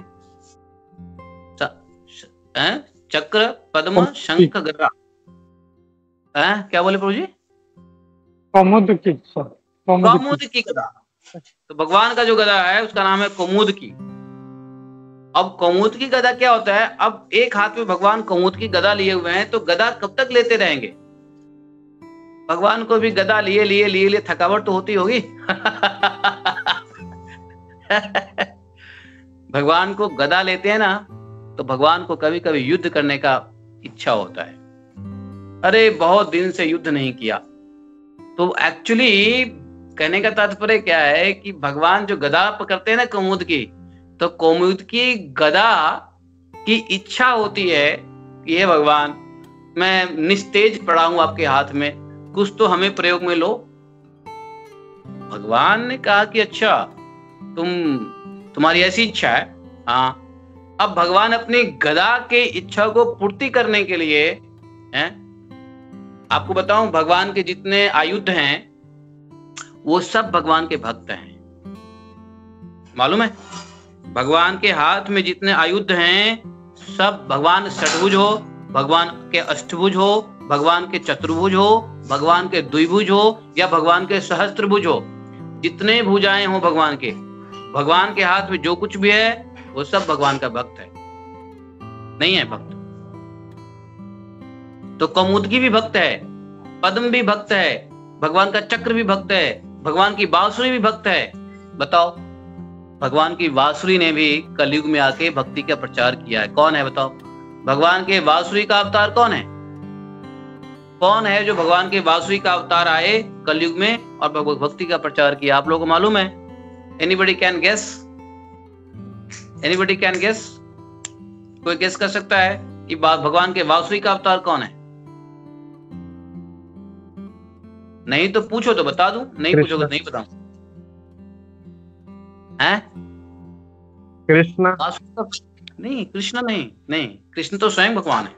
चक्र, पद्म, शंख, गदा। क्या बोले प्रभु जी? कौमुद की गदा। तो भगवान का जो गदा है उसका नाम है कौमुद की। अब कौमुद की गदा क्या होता है? अब एक हाथ में भगवान कौमुद की गदा लिए हुए हैं, तो गदा कब तक लेते रहेंगे? भगवान को भी गदा लिए लिए लिए लिए थकावट तो होती होगी। भगवान को गदा लेते हैं ना, तो भगवान को कभी कभी युद्ध करने का इच्छा होता है। अरे बहुत दिन से युद्ध नहीं किया। तो एक्चुअली कहने का तात्पर्य क्या है कि भगवान जो गदा पकड़ते हैं ना कौमुद की, तो कौमुद की गदा की इच्छा होती है कि हे भगवान, मैं निस्तेज पड़ा हूं आपके हाथ में, कुछ तो हमें प्रयोग में लो। भगवान ने कहा कि अच्छा तुम्हारी ऐसी इच्छा है, हाँ। अब भगवान अपनी गदा के इच्छा को पूर्ति करने के लिए हैं, आपको बताऊं, भगवान के जितने आयुध हैं वो सब भगवान के भक्त हैं। मालूम है? भगवान के हाथ में जितने आयुध हैं सब, भगवान षटभुज हो, भगवान के अष्टभुज हो, भगवान के चतुर्भुज हो, भगवान के द्विभुज हो या भगवान के सहस्त्रभुज हो, जितने भुजाएं हो भगवान के हाथ में जो कुछ भी है वो सब भगवान का भक्त है, नहीं है भक्त? तो कौमुदगी भी भक्त है, पद्म भी भक्त है, भगवान का चक्र भी भक्त है, भगवान की बांसुरी भी भक्त है। बताओ, भगवान की बांसुरी ने भी कलयुग में आके भक्ति का प्रचार किया है। कौन है बताओ? भगवान के बांसुरी का अवतार कौन है? कौन है जो भगवान के बांसुरी का अवतार आए कलयुग में और भक्ति का प्रचार किया? आप लोगों को मालूम है? Anybody can guess? Anybody can guess? कोई गेस कर सकता है कि भगवान के बांसुरी का अवतार कौन है? नहीं तो पूछो तो बता दूं, नहीं पूछोगे तो नहीं बताऊं। हैं? कृष्ण? नहीं, कृष्ण नहीं, कृष्ण तो स्वयं भगवान है।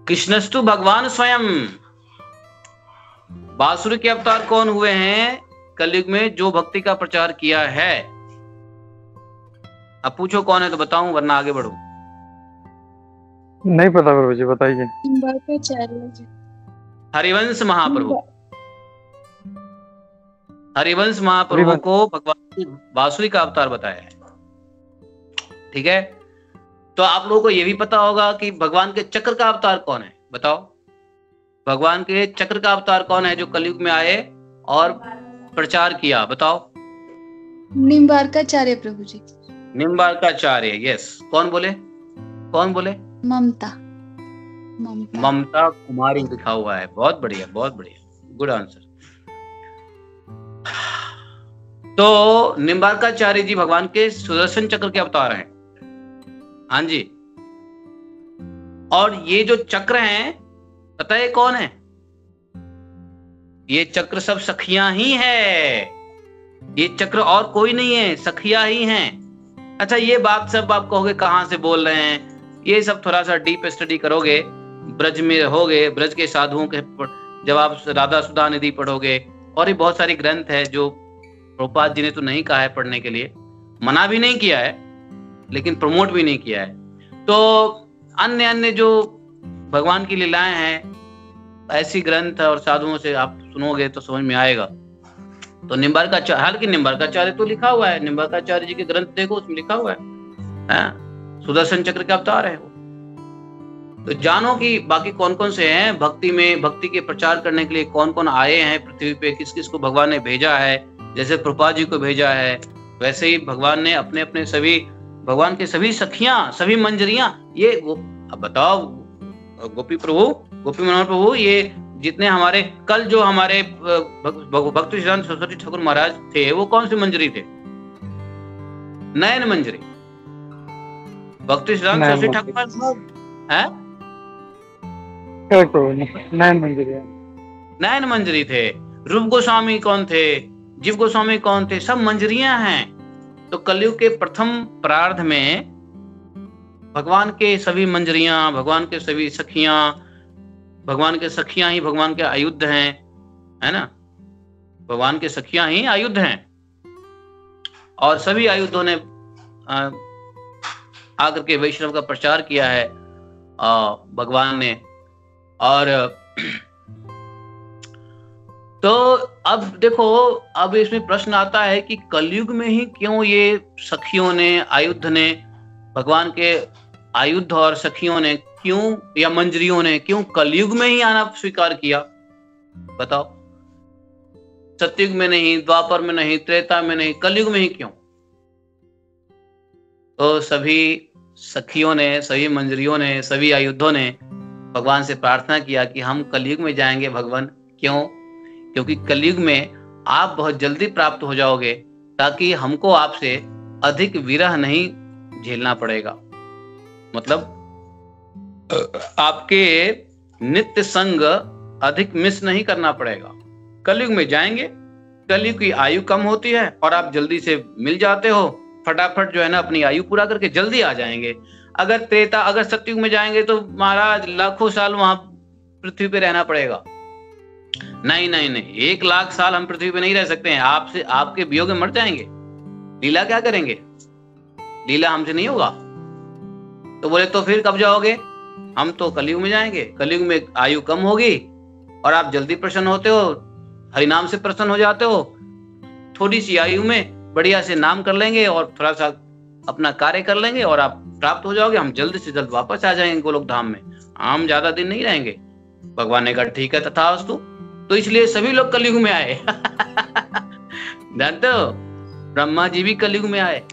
कृष्णस्तु भगवान स्वयं। बांसुरी के अवतार कौन हुए हैं कलयुग में जो भक्ति का प्रचार किया है? अब पूछो कौन है तो बताऊं, वरना आगे बढ़ो। नहीं पता प्रभु जी, बताइए। हरिवंश महाप्रभु। हरिवंश महाप्रभु को भगवान की बांसुरी का अवतार बताया है। ठीक है, तो आप लोगों को यह भी पता होगा कि भगवान के चक्र का अवतार कौन है? बताओ, भगवान के चक्र का अवतार कौन है जो कलयुग में आए और प्रचार किया? बताओ। निम्बार्काचार्य प्रभु जी। निम्बार्काचार्य, यस। कौन बोले? कौन बोले? ममता कुमारी लिखा हुआ है। बहुत बढ़िया, बहुत बढ़िया, गुड आंसर। तो निम्बार्काचार्य जी भगवान के सुदर्शन चक्र के अवतार हैं। हाँ जी। और ये जो चक्र हैं, पता है कौन है? ये चक्र सब सखियां ही है। ये चक्र और कोई नहीं है, सखियां ही हैं। अच्छा, ये बात सब आप कहोगे कहां से बोल रहे हैं? ये सब थोड़ा सा डीप स्टडी करोगे, ब्रज में रहोगे, ब्रज के साधुओं के, जब आप राधा सुधा निधि पढ़ोगे, और भी बहुत सारी ग्रंथ है जो प्रभुपाद जी ने तो नहीं कहा है पढ़ने के लिए, मना भी नहीं किया है, लेकिन प्रमोट भी नहीं किया है। तो अन्य अन्य जो भगवान की लीलाएं हैं, ऐसी ग्रंथ और साधुओं से आप सुनोगे तो समझ में आएगा। तो निम्बार्काचार्य, हालांकि निम्बार्काचार्य तो लिखा हुआ है, निम्बार्काचार्य जी के ग्रंथ देखो, उसमें लिखा हुआ है सुदर्शन चक्र का अवतार है वो। तो जानो कि बाकी कौन कौन से हैं भक्ति में, भक्ति के प्रचार करने के लिए कौन कौन आए हैं पृथ्वी पे, किस किस को भगवान ने भेजा है। जैसे प्रभुपाद जी को भेजा है, वैसे ही भगवान ने अपने अपने सभी, भगवान के सभी सखियां, सभी मंजरियां, ये अब बताओ, गोपी प्रभु, गोपी मनोहर प्रभु, ये जितने हमारे कल जो हमारे भक्ति सिद्धांत सरस्वती ठाकुर महाराज थे, वो कौन सी मंजरी थे? नयन मंजरी। भक्ति सिद्धांत सरस्वती ठाकुर है नयन मंजरी थे। रूप गोस्वामी कौन थे? जीव गोस्वामी कौन थे? सब मंजरियां हैं। तो कलयुग के प्रथम प्रार्ध में भगवान के सभी मंजरियां, भगवान के सभी सखियां, भगवान के सखियां ही भगवान के आयुध हैं, है ना? भगवान के सखियां ही आयुध हैं। और सभी आयुधों ने आकर के वैष्णव का प्रचार किया है भगवान ने। और तो अब देखो, अब इसमें प्रश्न आता है कि कलयुग में ही क्यों ये सखियों ने, आयुध ने, भगवान के आयुध और सखियों ने क्यों, या मंजरियों ने क्यों कलयुग में ही आना स्वीकार किया? बताओ। सतयुग में नहीं, द्वापर में नहीं, त्रेता में नहीं, कलयुग में ही क्यों? तो सभी सखियों ने, सभी मंजरियों ने, सभी आयुधों ने भगवान से प्रार्थना किया कि हम कलयुग में जाएंगे भगवान। क्यों? क्योंकि कलयुग में आप बहुत जल्दी प्राप्त हो जाओगे, ताकि हमको आपसे अधिक विरह नहीं झेलना पड़ेगा। मतलब आपके नित्य संग अधिक मिस नहीं करना पड़ेगा। कलयुग में जाएंगे, कलयुग की आयु कम होती है और आप जल्दी से मिल जाते हो, फटाफट जो है ना अपनी आयु पूरा करके जल्दी आ जाएंगे। अगर सतयुग में जाएंगे तो महाराज लाखों साल वहां पृथ्वी पे रहना पड़ेगा। नहीं नहीं नहीं, 1,00,000 साल हम पृथ्वी पे नहीं रह सकते हैं। आपसे, आपके वियोग में मर जाएंगे। लीला क्या करेंगे? लीला हमसे नहीं होगा। तो बोले तो फिर कब जाओगे? हम तो कलयुग में जाएंगे। कलयुग में आयु कम होगी और आप जल्दी प्रसन्न होते हो, हरिनाम से प्रसन्न हो जाते हो। थोड़ी सी आयु में बढ़िया से नाम कर लेंगे और थोड़ा सा अपना कार्य कर लेंगे और आप प्राप्त हो जाओगे। हम जल्द से जल्द वापस आ जाएंगे गोलोक धाम में। हम ज्यादा दिन नहीं रहेंगे। भगवान ने कहा ठीक है तथास्तु। तो इसलिए सभी लोग कलयुग में आए। जानते हो, ब्रह्मा जी भी कलयुग में आए।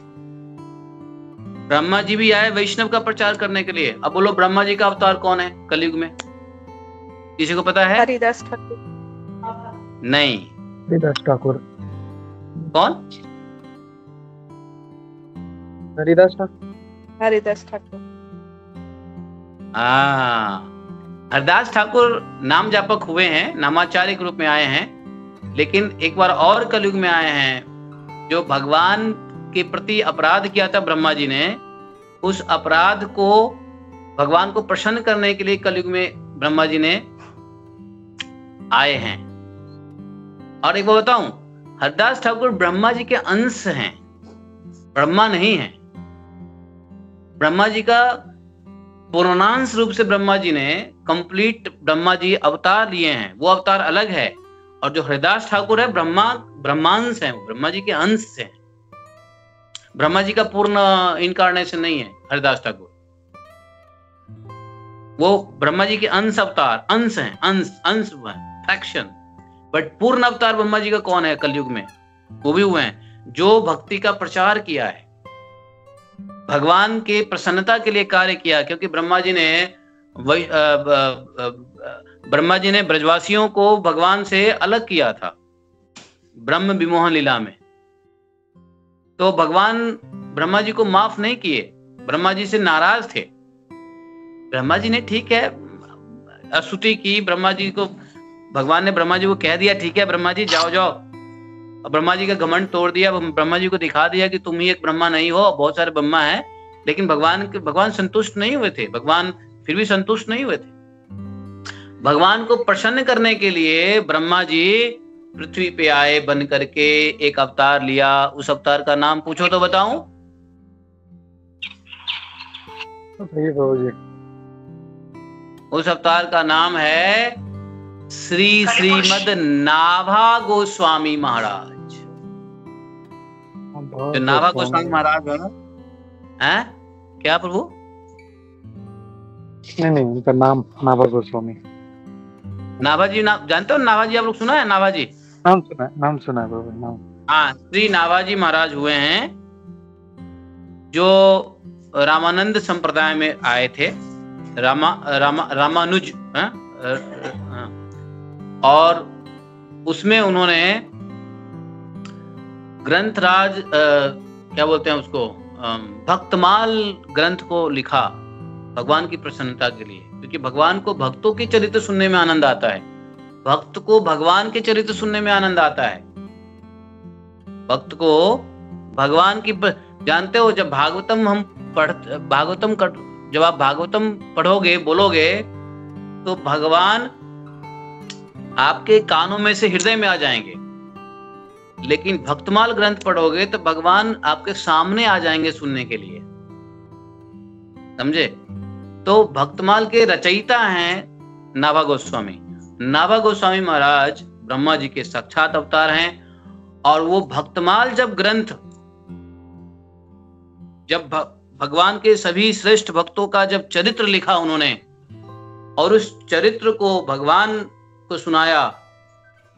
ब्रह्मा जी भी आए वैष्णव का प्रचार करने के लिए। अब बोलो, ब्रह्मा जी का अवतार कौन है कलयुग में? किसी को पता है? हरिदास ठाकुर। नहीं। हरिदास ठाकुर। कौन? हरिदास ठाकुर। हरिदास ठाकुर। हरदास ठाकुर नाम जापक हुए हैं, नामाचार्य के रूप में आए हैं, लेकिन एक बार और कलयुग में आए हैं। जो भगवान के प्रति अपराध किया था ब्रह्मा जी ने, उस अपराध को भगवान को प्रसन्न करने के लिए कलयुग में ब्रह्मा जी ने आए हैं। और एक बात बताऊं, हरदास ठाकुर ब्रह्मा जी के अंश हैं, ब्रह्मा नहीं है। ब्रह्मा जी का पूर्णांश रूप से ब्रह्मा जी ने कंप्लीट ब्रह्मा जी अवतार लिए हैं, वो अवतार अलग है। और जो हरिदास ठाकुर है ब्रह्मांश है, ब्रह्मा जी के अंश है। ब्रह्मा जी का पूर्ण इनकारनेशन नहीं है हरिदास ठाकुर। वो ब्रह्मा जी के अंश अवतार, अंश हैं, अंश फ्रैक्शन। बट पूर्ण अवतार ब्रह्मा जी का कौन है कलयुग में? वो भी हुए हैं जो भक्ति का प्रचार किया है, भगवान के प्रसन्नता के लिए कार्य किया। क्योंकि ब्रह्मा जी ने ब्रजवासियों को भगवान से अलग किया था ब्रह्म विमोहन लीला में। तो भगवान ब्रह्मा जी को माफ नहीं किए, ब्रह्मा जी से नाराज थे। ब्रह्मा जी ने ठीक है स्तुति की, ब्रह्मा जी को, भगवान ने ब्रह्मा जी को कह दिया ठीक है ब्रह्मा जी जाओ जाओ। और ब्रह्मा जी का घमंड तोड़ दिया, ब्रह्मा जी को दिखा दिया कि तुम ही एक ब्रह्मा नहीं हो, बहुत सारे ब्रह्मा हैं। लेकिन भगवान संतुष्ट नहीं हुए थे। भगवान फिर भी संतुष्ट नहीं हुए थे। भगवान को प्रसन्न करने के लिए ब्रह्मा जी पृथ्वी पे आए, बन करके एक अवतार लिया। उस अवतार का नाम पूछो तो बताऊं? उस अवतार का नाम है श्रीमद नाभा गोस्वामी महाराज। जो नाभा गोस्वामी महाराज है, क्या प्रभु? नहीं, उनका नाम नाभा गोस्वामी। नाभा जी नाम जानते हो? नाभा जी आप लोग सुना है? नाभा जी नाम सुना है बाबा, नाम। हाँ, श्री नाभा जी महाराज हुए हैं जो रामानंद संप्रदाय में आए थे। रामानुज और उसमें उन्होंने ग्रंथराज क्या बोलते हैं उसको, भक्तमाल ग्रंथ को लिखा भगवान की प्रसन्नता के लिए। क्योंकि भगवान को भक्तों के चरित्र सुनने में आनंद आता है, भक्त को भगवान के चरित्र सुनने में आनंद आता है। भक्त को भगवान की, जानते हो जब जब आप भागवतम पढ़ोगे, बोलोगे, तो भगवान आपके कानों में से हृदय में आ जाएंगे। लेकिन भक्तमाल ग्रंथ पढ़ोगे तो भगवान आपके सामने आ जाएंगे सुनने के लिए। समझे? तो भक्तमाल के रचयिता हैं नाभा गोस्वामी। नाभा गोस्वामी महाराज ब्रह्मा जी के साक्षात अवतार हैं। और वो भक्तमाल जब ग्रंथ, जब भगवान के सभी श्रेष्ठ भक्तों का जब चरित्र लिखा उन्होंने और उस चरित्र को भगवान को सुनाया,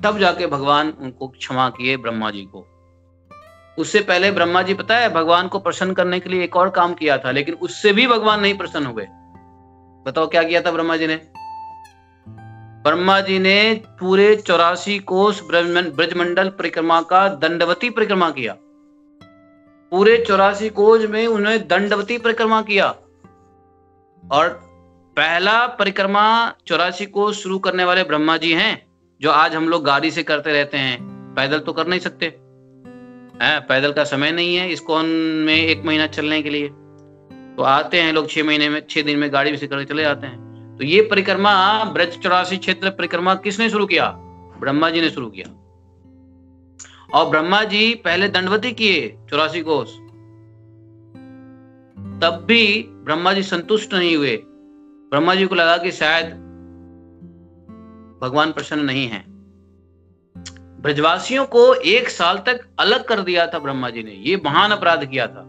तब जाके भगवान उनको क्षमा किए ब्रह्मा जी को। उससे पहले ब्रह्मा जी पता है भगवान को प्रसन्न करने के लिए एक और काम किया था, लेकिन उससे भी भगवान नहीं प्रसन्न हुए। बताओ क्या किया था ब्रह्मा जी ने? ब्रह्मा जी ने पूरे 84 कोस ब्रजमंडल परिक्रमा का दंडवती परिक्रमा किया। पूरे 84 कोस में उन्होंने दंडवती परिक्रमा किया। और पहला परिक्रमा 84 कोस शुरू करने वाले ब्रह्मा जी हैं, जो आज हम लोग गाड़ी से करते रहते हैं। पैदल तो कर नहीं सकते हैं, पैदल का समय नहीं है इस्कॉन में 1 महीना चलने के लिए। तो आते हैं लोग 6 दिन में गाड़ी से करके चले जाते हैं। तो ये परिक्रमा ब्रज 84 क्षेत्र परिक्रमा किसने शुरू किया? ब्रह्मा जी ने शुरू किया। और ब्रह्मा जी पहले दंडवती किए 84 कोस, तब भी ब्रह्मा जी संतुष्ट नहीं हुए। ब्रह्मा जी को लगा कि शायद भगवान प्रसन्न नहीं है। ब्रजवासियों को 1 साल तक अलग कर दिया था ब्रह्मा जी ने। ये महान अपराध किया था।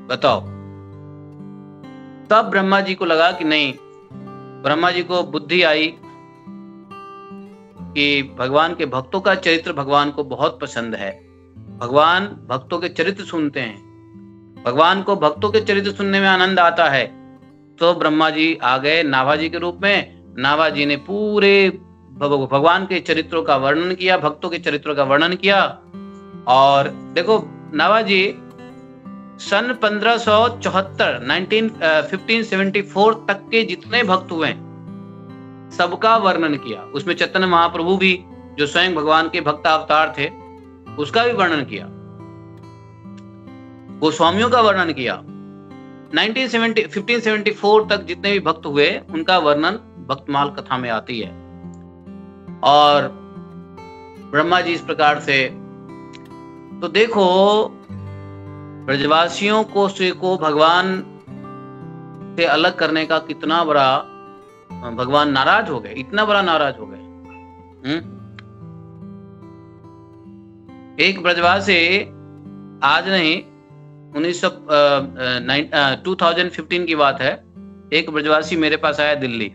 बताओ। तब ब्रह्मा जी को लगा कि नहीं, ब्रह्मा जी को बुद्धि आई कि भगवान के भक्तों का चरित्र भगवान को बहुत पसंद है। भगवान भक्तों के चरित्र सुनते हैं, भगवान को भक्तों के चरित्र सुनने में आनंद आता है। तो ब्रह्मा जी आ गए नाभा जी के रूप में। नाभा जी ने पूरे भगवान के चरित्रों का वर्णन किया, भक्तों के चरित्रों का वर्णन किया। और देखो नाभा जी सन 1574 तक के जितने भक्त हुए सबका वर्णन किया। उसमें चैतन्य महाप्रभु भी, जो स्वयं भगवान के भक्त अवतार थे, उसका भी वर्णन किया। गोस्वामियों का वर्णन किया। 1574 तक जितने भी भक्त हुए उनका वर्णन भक्तमाल कथा में आती है। और ब्रह्मा जी इस प्रकार से, तो देखो ब्रजवासियों को भगवान से अलग करने का कितना बड़ा भगवान नाराज हो गए, इतना बड़ा नाराज हो गए। एक ब्रजवासी आज नहीं 2015 की बात है, एक ब्रजवासी मेरे पास आया दिल्ली।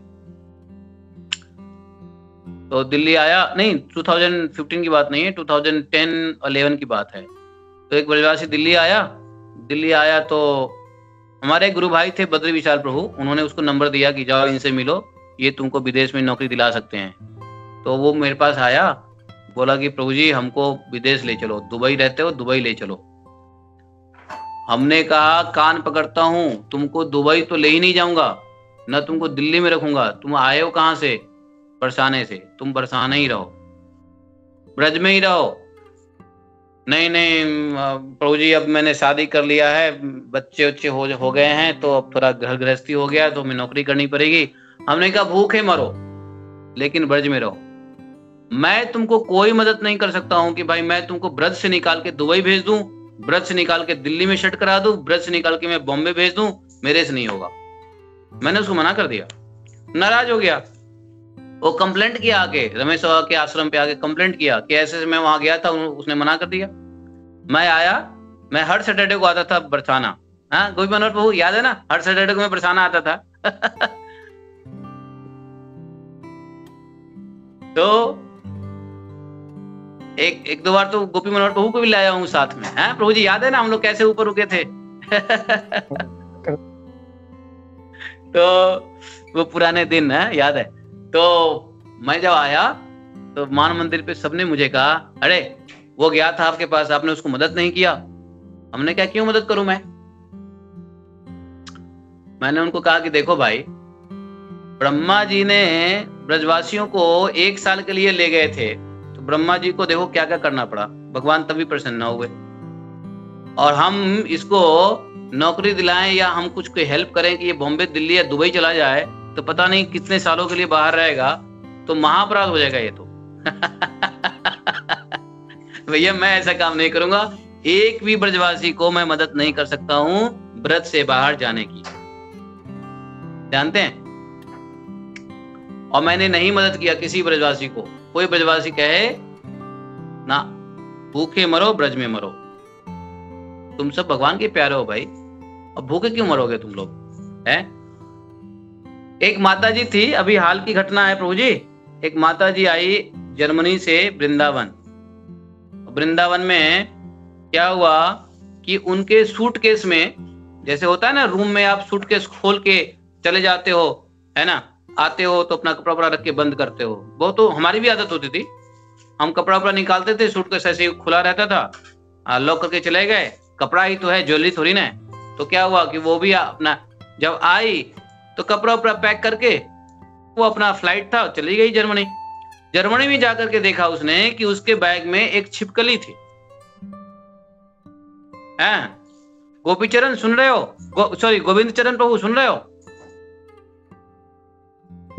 तो दिल्ली आया, नहीं 2015 की बात नहीं है, 2010-11 की बात है। तो एक ब्रजवासी दिल्ली आया तो हमारे गुरु भाई थे बद्री विशाल प्रभु, उन्होंने उसको नंबर दिया कि जाओ इनसे मिलो, ये तुमको विदेश में नौकरी दिला सकते हैं। तो वो मेरे पास आया, बोला कि प्रभु जी हमको विदेश ले चलो, दुबई रहते हो दुबई ले चलो। हमने कहा कान पकड़ता हूं, तुमको दुबई तो ले ही नहीं जाऊंगा, न तुमको दिल्ली में रखूंगा। तुम आए हो कहां से? बरसाने से। तुम बरसाने ही रहो, ब्रज में ही रहो। नहीं प्रभु जी अब मैंने शादी कर लिया है, बच्चे हो गए हैं, तो अब थोड़ा घर गृहस्थी हो गया, तो हमें नौकरी करनी पड़ेगी। हमने कहा भूखे मरो लेकिन ब्रज में रहो। मैं तुमको कोई मदद नहीं कर सकता हूं कि भाई मैं तुमको ब्रज से निकाल के दुबई भेज दूं, ब्रज से निकाल के दिल्ली में शिफ्ट करा दूं, ब्रज से निकाल के मैं बॉम्बे भेज दूं, मेरे से नहीं होगा। मैंने उसको मना कर दिया, नाराज हो गया। वो कंप्लेंट किया आके, रमेश बाबा के आश्रम पे आके कंप्लेंट किया कि ऐसे मैं वहां गया था, उसने मना कर दिया। मैं हर सैटरडे को आता था बरसाना। हाँ गोपी मनोहर प्रभु याद है ना, हर सैटरडे को मैं बरसाना आता था। तो एक दो बार तो गोपी मनोहर प्रभु को भी लाया हूँ साथ में। हैं प्रभु जी याद है ना हम लोग कैसे ऊपर रुके थे? तो वो पुराने दिन है, याद है। तो मैं जब आया तो मान मंदिर पे सबने मुझे कहा, अरे वो गया था आपके पास, आपने उसको मदद नहीं किया। हमने क्या, क्यों मदद करूं मैंने उनको कहा कि देखो भाई, ब्रह्मा जी ने ब्रजवासियों को 1 साल के लिए ले गए थे, तो ब्रह्मा जी को देखो क्या क्या करना पड़ा, भगवान तभी प्रसन्न हुए। और हम इसको नौकरी दिलाएं या हम कुछ कोई हेल्प करें कि ये बॉम्बे दिल्ली या दुबई चला जाए, तो पता नहीं कितने सालों के लिए बाहर रहेगा, तो महाअपराध हो जाएगा ये तो। भैया मैं ऐसा काम नहीं करूंगा, एक भी ब्रजवासी को मैं मदद नहीं कर सकता हूं ब्रज से बाहर जाने की। जानते हैं और मैंने नहीं मदद किया किसी ब्रजवासी को। कोई ब्रजवासी कहे ना, भूखे मरो ब्रज में मरो। तुम सब भगवान के प्यारे हो भाई, अब भूखे क्यों मरोगे तुम लोग हैं? एक माता जी थी, अभी हाल की घटना है प्रभु जी। एक माता जी आई जर्मनी से वृंदावन। वृंदावन में क्या हुआ कि उनके सूटकेस में, जैसे होता है ना रूम में आप सूटकेस खोल के चले जाते हो, है ना, आते हो तो अपना कपड़ा रख के बंद करते हो। वो तो हमारी भी आदत होती थी, हम कपड़ा निकालते थे, सूटकेस ऐसे ही खुला रहता था, लॉक करके चले गए। कपड़ा ही तो है, ज्वेलरी थोड़ी ना है। तो क्या हुआ कि वो भी अपना जब आई तो कपड़ा पैक करके वो अपना फ्लाइट था, चली गई जर्मनी। जर्मनी में जाकर के देखा उसने कि उसके बैग में एक छिपकली थी। हैं? गोपीचरण सुन रहे हो? सॉरी, गोविंद चरण प्रभु सुन रहे हो?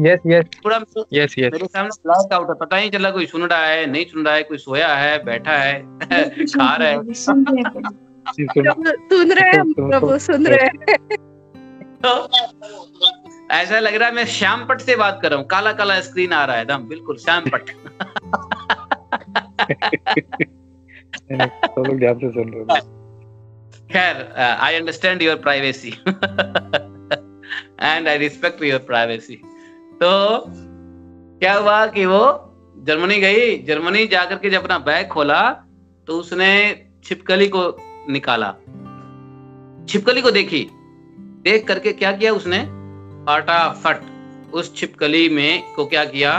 यस यस पूरा यस यस। मेरे सामने ब्लैक आउट है, पता ही चला कोई सुन रहा है नहीं सुन रहा है, कोई सोया है, बैठा है, खा रहा है। सुन रहे हैं प्रभु, सुन रहे हैं। ऐसा लग रहा है मैं श्याम पट से बात कर रहा हूँ। काला काला स्क्रीन आ रहा है एकदम, बिल्कुल श्याम पट। सब लोग ध्यान से सुन रहे हैं। खैर, I understand your privacy and I respect your privacy. तो क्या हुआ कि वो जर्मनी गई। जर्मनी जाकर के जब अपना बैग खोला तो उसने छिपकली को निकाला। छिपकली को देखी, देख करके क्या किया उसने, फटाफट उस छिपकली में को क्या किया,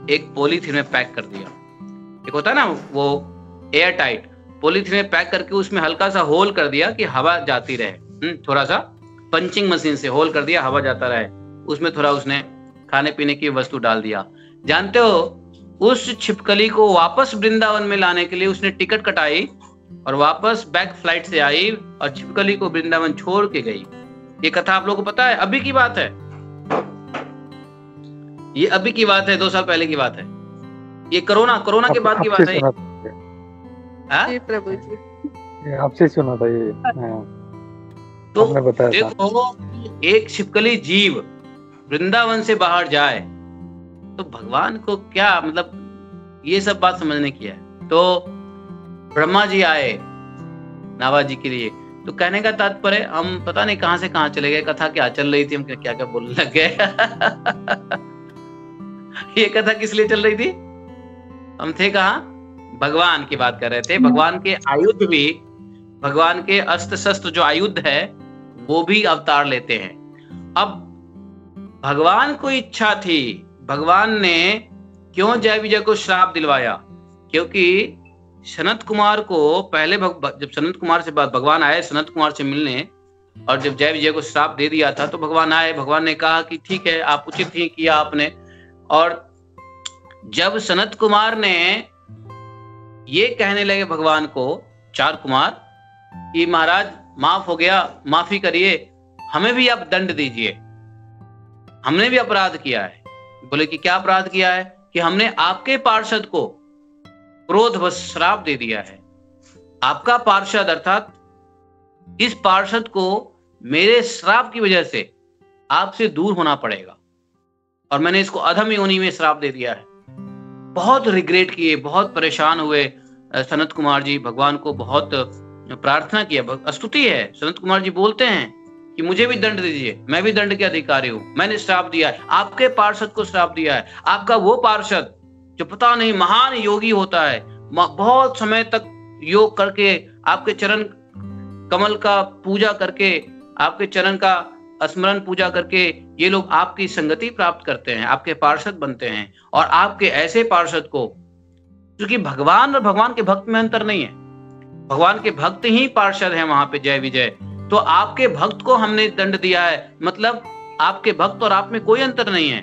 एक पॉलीथीन में पैक कर दिया। एक होता है ना वो एयर टाइट, पॉलीथीन में पैक करके उसमें हल्का सा होल कर दिया कि हवा जाती रहे। थोड़ा सा पंचिंग मशीन से होल कर दिया, हवा जाता रहे। उसमें थोड़ा उसने खाने पीने की वस्तु डाल दिया। जानते हो, उस छिपकली को वापस वृंदावन में लाने के लिए उसने टिकट कटाई और वापस बैक फ्लाइट से आई और छिपकली को वृंदावन छोड़ के गई। ये कथा आप लोगों को पता है? अभी की बात है ये, अभी की बात है, 2 साल पहले की बात है ये। कोरोना के बाद की बात है। जी प्रभु जी, आपसे सुना था ये। तो देखो, एक छिपकली जीव वृंदावन से बाहर जाए तो भगवान को क्या मतलब, ये सब बात समझने की है। तो ब्रह्मा जी आए नावा जी के लिए, तो कहने का तात्पर्य, हम पता नहीं कहां से कहां चले गए, कथा क्या चल रही थी, हम क्या क्या बोलने लग गए। ये कथा किस लिए चल रही थी? हम थे कहां? भगवान की बात कर रहे थे। भगवान के आयुध भी, भगवान के अस्त्र शस्त्र जो आयुध है वो भी अवतार लेते हैं। अब भगवान को इच्छा थी, भगवान ने क्यों जय विजय को श्राप दिलवाया? क्योंकि सनत कुमार को पहले जब सनत कुमार से भगवान आए सनत कुमार से मिलने, और जब जय विजय को श्राप दे दिया था तो भगवान आए, भगवान ने कहा कि ठीक है, आप उचित ही किया आपने। और जब सनत कुमार ने ये कहने लगे भगवान को, 4 कुमार, कि महाराज माफ हो गया, माफी करिए, हमें भी आप दंड दीजिए, हमने भी अपराध किया है। बोले कि क्या अपराध किया है? कि हमने आपके पार्षद को क्रोधवश श्राप दे दिया है। आपका पार्षद अर्थात इस पार्षद को मेरे श्राप की वजह से आपसे दूर होना पड़ेगा, और मैंने इसको अधम योनि में श्राप दे दिया है। बहुत रिग्रेट किए, बहुत परेशान हुए सनत कुमार जी, भगवान को बहुत प्रार्थना किया। स्तुति है, सनत कुमार जी बोलते हैं कि मुझे भी दंड दीजिए, मैं भी दंड के अधिकारी हूं, मैंने श्राप दिया है, आपके पार्षद को श्राप दिया है। आपका वो पार्षद जो पता नहीं महान योगी होता है, बहुत समय तक योग करके, आपके चरण कमल का पूजा करके, आपके चरण का स्मरण पूजा करके ये लोग आपकी संगति प्राप्त करते हैं, आपके पार्षद बनते हैं। और आपके ऐसे पार्षद को, क्योंकि भगवान और भगवान के भक्त में अंतर नहीं है, भगवान के भक्त ही पार्षद हैं वहां पे जय विजय। तो आपके भक्त को हमने दंड दिया है, मतलब आपके भक्त और आप में कोई अंतर नहीं है।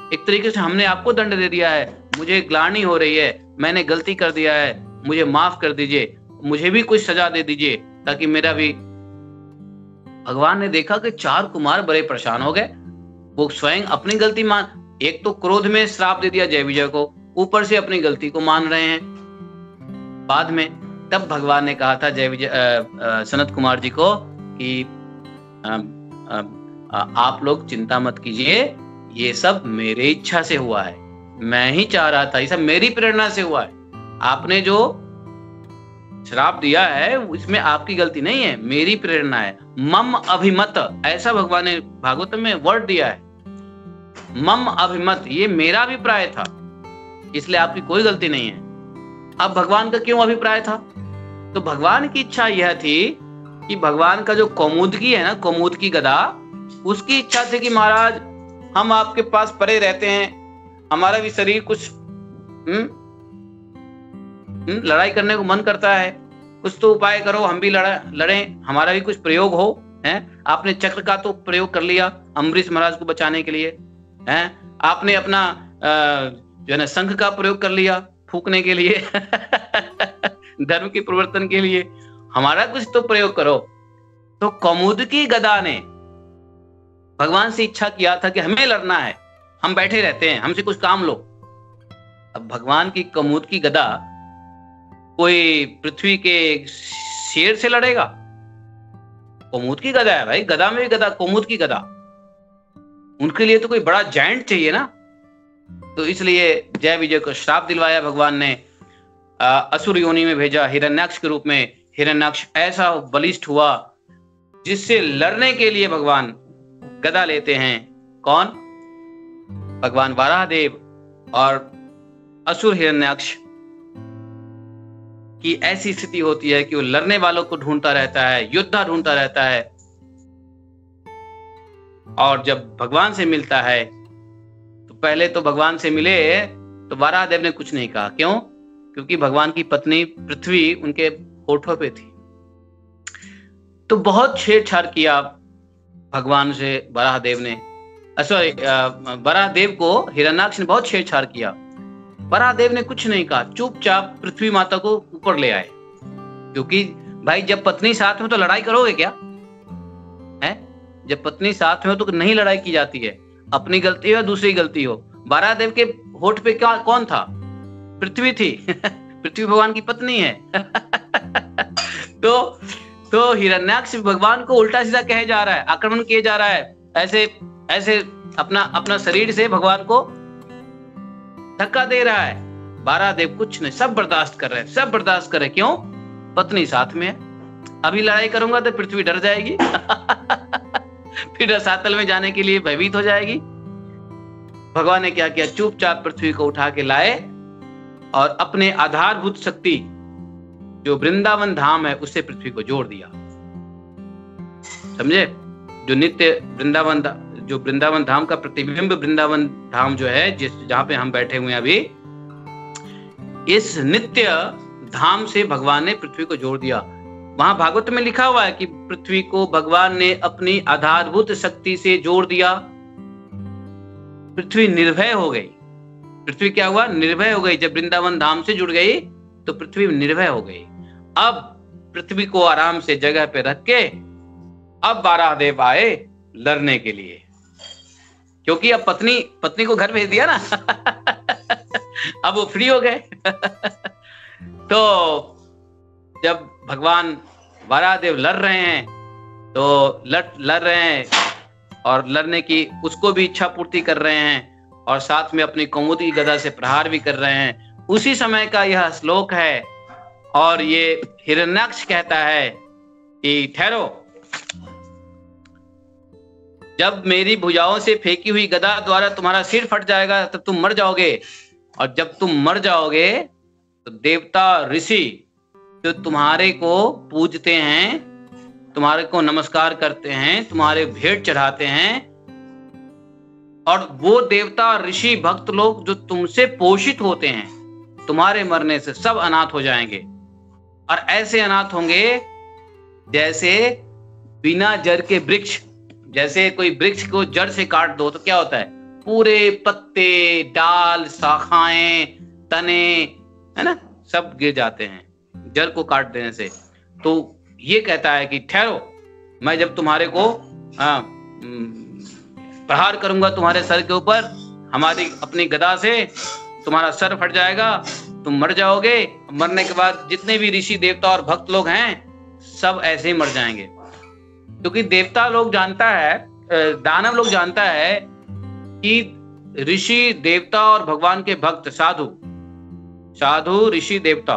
एक तरीके से हमने आपको दंड दे दिया है। मुझे ग्लानि हो रही है, मैंने गलती कर दिया है, मुझे माफ कर दीजिए, मुझे भी कुछ सजा दे दीजिए ताकि मेरा भी। भगवान ने देखा कि 4 कुमार बड़े परेशान हो गए, वो स्वयं अपनी गलती मान, एक तो क्रोध में श्राप दे दिया जय विजय को, ऊपर से अपनी गलती को मान रहे हैं बाद में। तब भगवान ने कहा था जय विजय सनत कुमार जी को कि आप लोग चिंता मत कीजिए, ये सब मेरे इच्छा से हुआ है, मैं ही चाह रहा था, ये सब मेरी प्रेरणा से हुआ है। आपने जो श्राप दिया है इसमें आपकी गलती नहीं है, मेरी प्रेरणा है। मम अभिमत, ऐसा भगवान ने भागवत में वर्ड दिया है, मम अभिमत, ये मेरा अभिप्राय था, इसलिए आपकी कोई गलती नहीं है। अब भगवान का क्यों अभिप्राय था? तो भगवान की इच्छा यह थी कि भगवान का जो कौमुदकी है ना, कौमुदकी गदा, उसकी इच्छा थी कि महाराज हम आपके पास परे रहते हैं, हमारा भी शरीर कुछ लड़ाई करने को मन करता है, कुछ तो उपाय करो, हम भी लड़ें, हमारा भी कुछ प्रयोग हो। हैं, आपने चक्र का तो प्रयोग कर लिया अम्बरीश महाराज को बचाने के लिए, हैं, आपने अपना जो है ना शंख का प्रयोग कर लिया फूकने के लिए धर्म के परिवर्तन के लिए, हमारा कुछ तो प्रयोग करो। तो कौमुदकी गदा ने भगवान से इच्छा किया था कि हमें लड़ना है, हम बैठे रहते हैं, हमसे कुछ काम लो। अब भगवान की कौमुदकी गदा कोई पृथ्वी के शेर से लड़ेगा? कौमुदकी गदा है भाई, गदा में भी गदा, कौमुदकी गदा, उनके लिए तो कोई बड़ा जायंट चाहिए ना। तो इसलिए जय विजय को श्राप दिलवाया भगवान ने, असुर योनि में भेजा हिरण्याक्ष के रूप में। हिरण्याक्ष ऐसा बलिष्ठ हुआ जिससे लड़ने के लिए भगवान गदा लेते हैं। कौन? भगवान वाराहदेव। और असुर हिरण्याक्ष की ऐसी स्थिति होती है कि वो लड़ने वालों को ढूंढता रहता है, योद्धा ढूंढता रहता है, और जब भगवान से मिलता है तो पहले तो भगवान से मिले तो वाराहदेव ने कुछ नहीं कहा। क्यों? क्योंकि भगवान की पत्नी पृथ्वी उनके होठों पे थी। तो बहुत छेड़छाड़ किया भगवान से वाराहदेव ने, सॉरी वाराहदेव को हिरण्याक्ष ने बहुत छेड़छाड़ किया। वाराहदेव ने कुछ नहीं कहा, चुपचाप पृथ्वी माता को ऊपर ले आए। क्योंकि भाई जब पत्नी साथ में तो लड़ाई करोगे क्या? है, जब पत्नी साथ में हो तो नहीं लड़ाई की जाती है, अपनी गलती हो या दूसरी गलती हो। वाराहदेव के होठ पे क्या कौन था? पृथ्वी थी पृथ्वी भगवान की पत्नी है तो हिरण्याक्ष भगवान को उल्टा सीधा कहे जा रहा है, आक्रमण किए जा रहा है, ऐसे ऐसे अपना शरीर से भगवान को धक्का दे रहा है। वाराहदेव कुछ नहीं, सब बर्दाश्त कर रहे हैं, सब बर्दाश्त कर रहे हैं। क्यों? पत्नी साथ में है, अभी लड़ाई करूंगा तो पृथ्वी डर जाएगी फिर रसातल में जाने के लिए भयभीत हो जाएगी। भगवान ने क्या किया? चुपचाप पृथ्वी को उठा के लाए और अपने आधारभूत शक्ति जो वृंदावन धाम है उससे पृथ्वी को जोड़ दिया। समझे? जो नित्य वृंदावन, जो वृंदावन धाम का प्रतिबिंब वृंदावन धाम जो है, जहां पे हम बैठे हुए हैं अभी, इस नित्य धाम से भगवान ने पृथ्वी को जोड़ दिया। वहां भागवत में लिखा हुआ है कि पृथ्वी को भगवान ने अपनी आधारभूत शक्ति से जोड़ दिया। पृथ्वी निर्भय हो गई। पृथ्वी क्या हुआ? निर्भय हो गई। जब वृंदावन धाम से जुड़ गई तो पृथ्वी निर्भय हो गई। अब पृथ्वी को आराम से जगह पे रख के अब वाराहदेव आए लड़ने के लिए, क्योंकि अब पत्नी को घर भेज दिया ना अब वो फ्री हो गए तो जब भगवान वाराहदेव लड़ रहे हैं तो लड़ रहे हैं और लड़ने की उसको भी इच्छा पूर्ति कर रहे हैं और साथ में अपनी कौमुदी गदा से प्रहार भी कर रहे हैं। उसी समय का यह श्लोक है और ये हिरण्याक्ष कहता है कि ठहरो, जब मेरी भुजाओं से फेंकी हुई गदा द्वारा तुम्हारा सिर फट जाएगा तब तुम मर जाओगे, और जब तुम मर जाओगे तो देवता ऋषि जो तुम्हारे को पूजते हैं, तुम्हारे को नमस्कार करते हैं, तुम्हारे भेंट चढ़ाते हैं, और वो देवता ऋषि भक्त लोग जो तुमसे पोषित होते हैं, तुम्हारे मरने से सब अनाथ हो जाएंगे। और ऐसे अनाथ होंगे जैसे बिना जड़ के वृक्ष, जैसे कोई वृक्ष को जड़ से काट दो तो क्या होता है? पूरे पत्ते, डाल, शाखाएं, तने, है ना, सब गिर जाते हैं जड़ को काट देने से। तो ये कहता है कि ठहरो, मैं जब तुम्हारे को प्रहार करूंगा तुम्हारे सर के ऊपर, हमारी अपनी गदा से तुम्हारा सर फट जाएगा, तुम मर जाओगे। मरने के बाद जितने भी ऋषि देवता और भक्त लोग हैं सब ऐसे ही मर जाएंगे। क्योंकि देवता लोग जानता है, दानव लोग जानता है कि ऋषि देवता और भगवान के भक्त, साधु, साधु ऋषि देवता,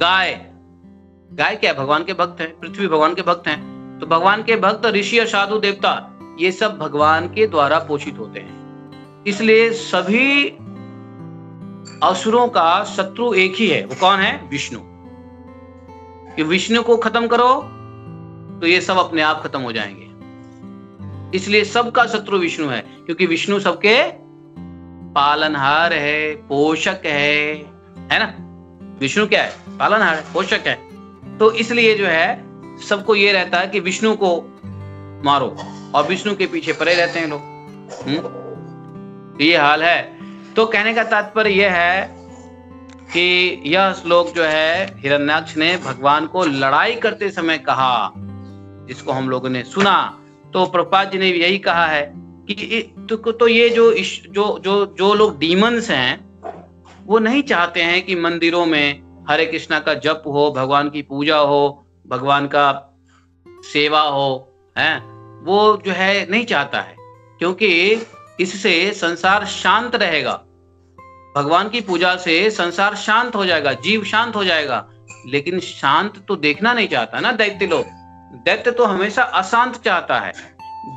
गाय, गाय क्या है? भगवान के भक्त हैं, पृथ्वी भगवान के भक्त हैं। तो भगवान के भक्त ऋषि और साधु देवता ये सब भगवान के द्वारा पोषित होते हैं। इसलिए सभी असुरों का शत्रु एक ही है, वो कौन है? विष्णु। कि विष्णु को खत्म करो तो ये सब अपने आप खत्म हो जाएंगे। इसलिए सबका शत्रु विष्णु है, क्योंकि विष्णु सबके पालनहार है, पोषक है ना? विष्णु क्या है? पालनहार है, पोषक है। तो इसलिए जो है सबको ये रहता है कि विष्णु को मारो, और विष्णु के पीछे पड़े रहते हैं लोग। ये हाल है। तो कहने का तात्पर्य यह है कि यह श्लोक जो है हिरण्याक्ष ने भगवान को लड़ाई करते समय कहा, जिसको हम लोगों ने सुना। तो प्रभुपाद जी ने यही कहा है कि तो ये जो लोग डीमंस हैं वो नहीं चाहते हैं कि मंदिरों में हरे कृष्णा का जप हो, भगवान की पूजा हो, भगवान का सेवा हो, है वो जो है नहीं चाहता है, क्योंकि इससे संसार शांत रहेगा। भगवान की पूजा से संसार शांत हो जाएगा, जीव शांत हो जाएगा। लेकिन शांत तो देखना नहीं चाहता ना दैत्य लोग। दैत्य तो हमेशा अशांत चाहता है।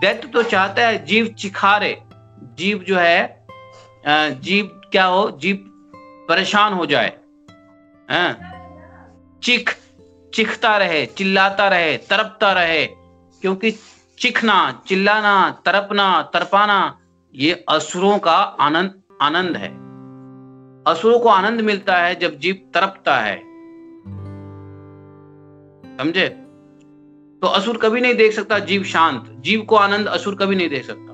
दैत्य तो चाहता है जीव चिखारे, जीव जो है जीव क्या हो, जीव परेशान हो जाए, चिखता रहे, चिल्लाता रहे, तड़पता रहे। क्योंकि चिखना, चिल्लाना, तड़पना, तड़पाना ये असुरों का आनंद है। असुरों को आनंद मिलता है जब जीव तड़पता है, समझे? तो असुर कभी नहीं देख सकता जीव शांत, जीव को आनंद असुर कभी नहीं देख सकता।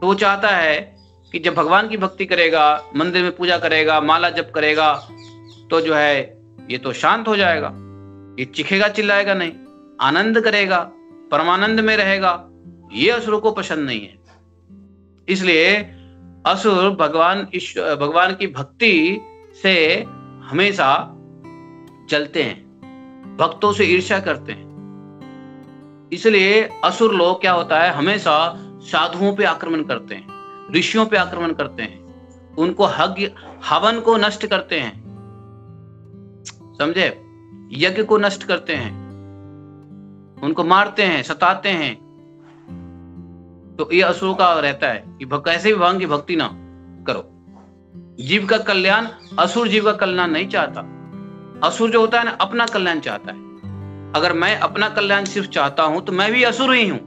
तो वो चाहता है कि जब भगवान की भक्ति करेगा, मंदिर में पूजा करेगा, माला जप करेगा, तो जो है ये तो शांत हो जाएगा, ये चिखेगा चिल्लाएगा नहीं, आनंद करेगा, परमानंद में रहेगा। ये असुरों को पसंद नहीं है। इसलिए असुर भगवान की भक्ति से हमेशा जलते हैं, भक्तों से ईर्ष्या करते हैं। इसलिए असुर लोग क्या होता है, हमेशा साधुओं पे आक्रमण करते हैं, ऋषियों पे आक्रमण करते हैं, उनको हवन को नष्ट करते हैं, समझे? यज्ञ को नष्ट करते हैं, उनको मारते हैं, सताते हैं। तो ये असुरों का रहता है कि कैसे भी भगवान की भक्ति ना करो। जीव का कल्याण, असुर जीव का कल्याण नहीं चाहता। असुर जो होता है ना, अपना कल्याण चाहता है। अगर मैं अपना कल्याण सिर्फ चाहता हूं तो मैं भी असुर ही हूं।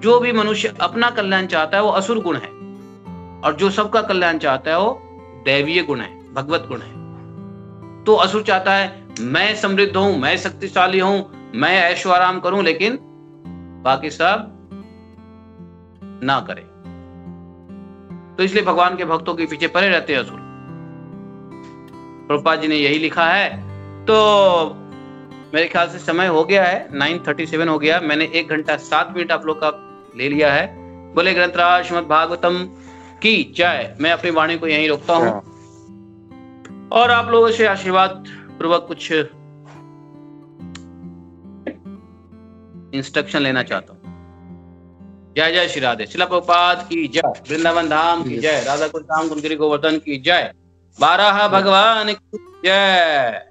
जो भी मनुष्य अपना कल्याण चाहता है वो असुर गुण है, और जो सबका कल्याण चाहता है वो दैवीय गुण है, भगवत गुण है। तो असुर चाहता है मैं समृद्ध हूं, मैं शक्तिशाली हूं, मैं ऐशो आराम करूं, लेकिन बाकी सब ना करे। तो इसलिए भगवान के भक्तों के पीछे पड़े रहते हैं असुर। प्रभुपाद जी ने यही लिखा है। तो मेरे ख्याल से समय हो गया है, 9:37 हो गया। मैंने 1 घंटा 7 मिनट आप लोग का ले लिया है। बोले ग्रंथराज श्रीमद् भागवतम की जय। मैं अपनी वाणी को यहीं रोकता हूं और आप लोगों से आशीर्वाद पूर्वक कुछ इंस्ट्रक्शन लेना चाहता हूं। जय जय श्री राधे। शिला प्रभुपाद की जय। वृंदावन धाम की जय। राधा कुल धाम कुलगिरी गोवर्धन की जय। बारह भगवान की जय।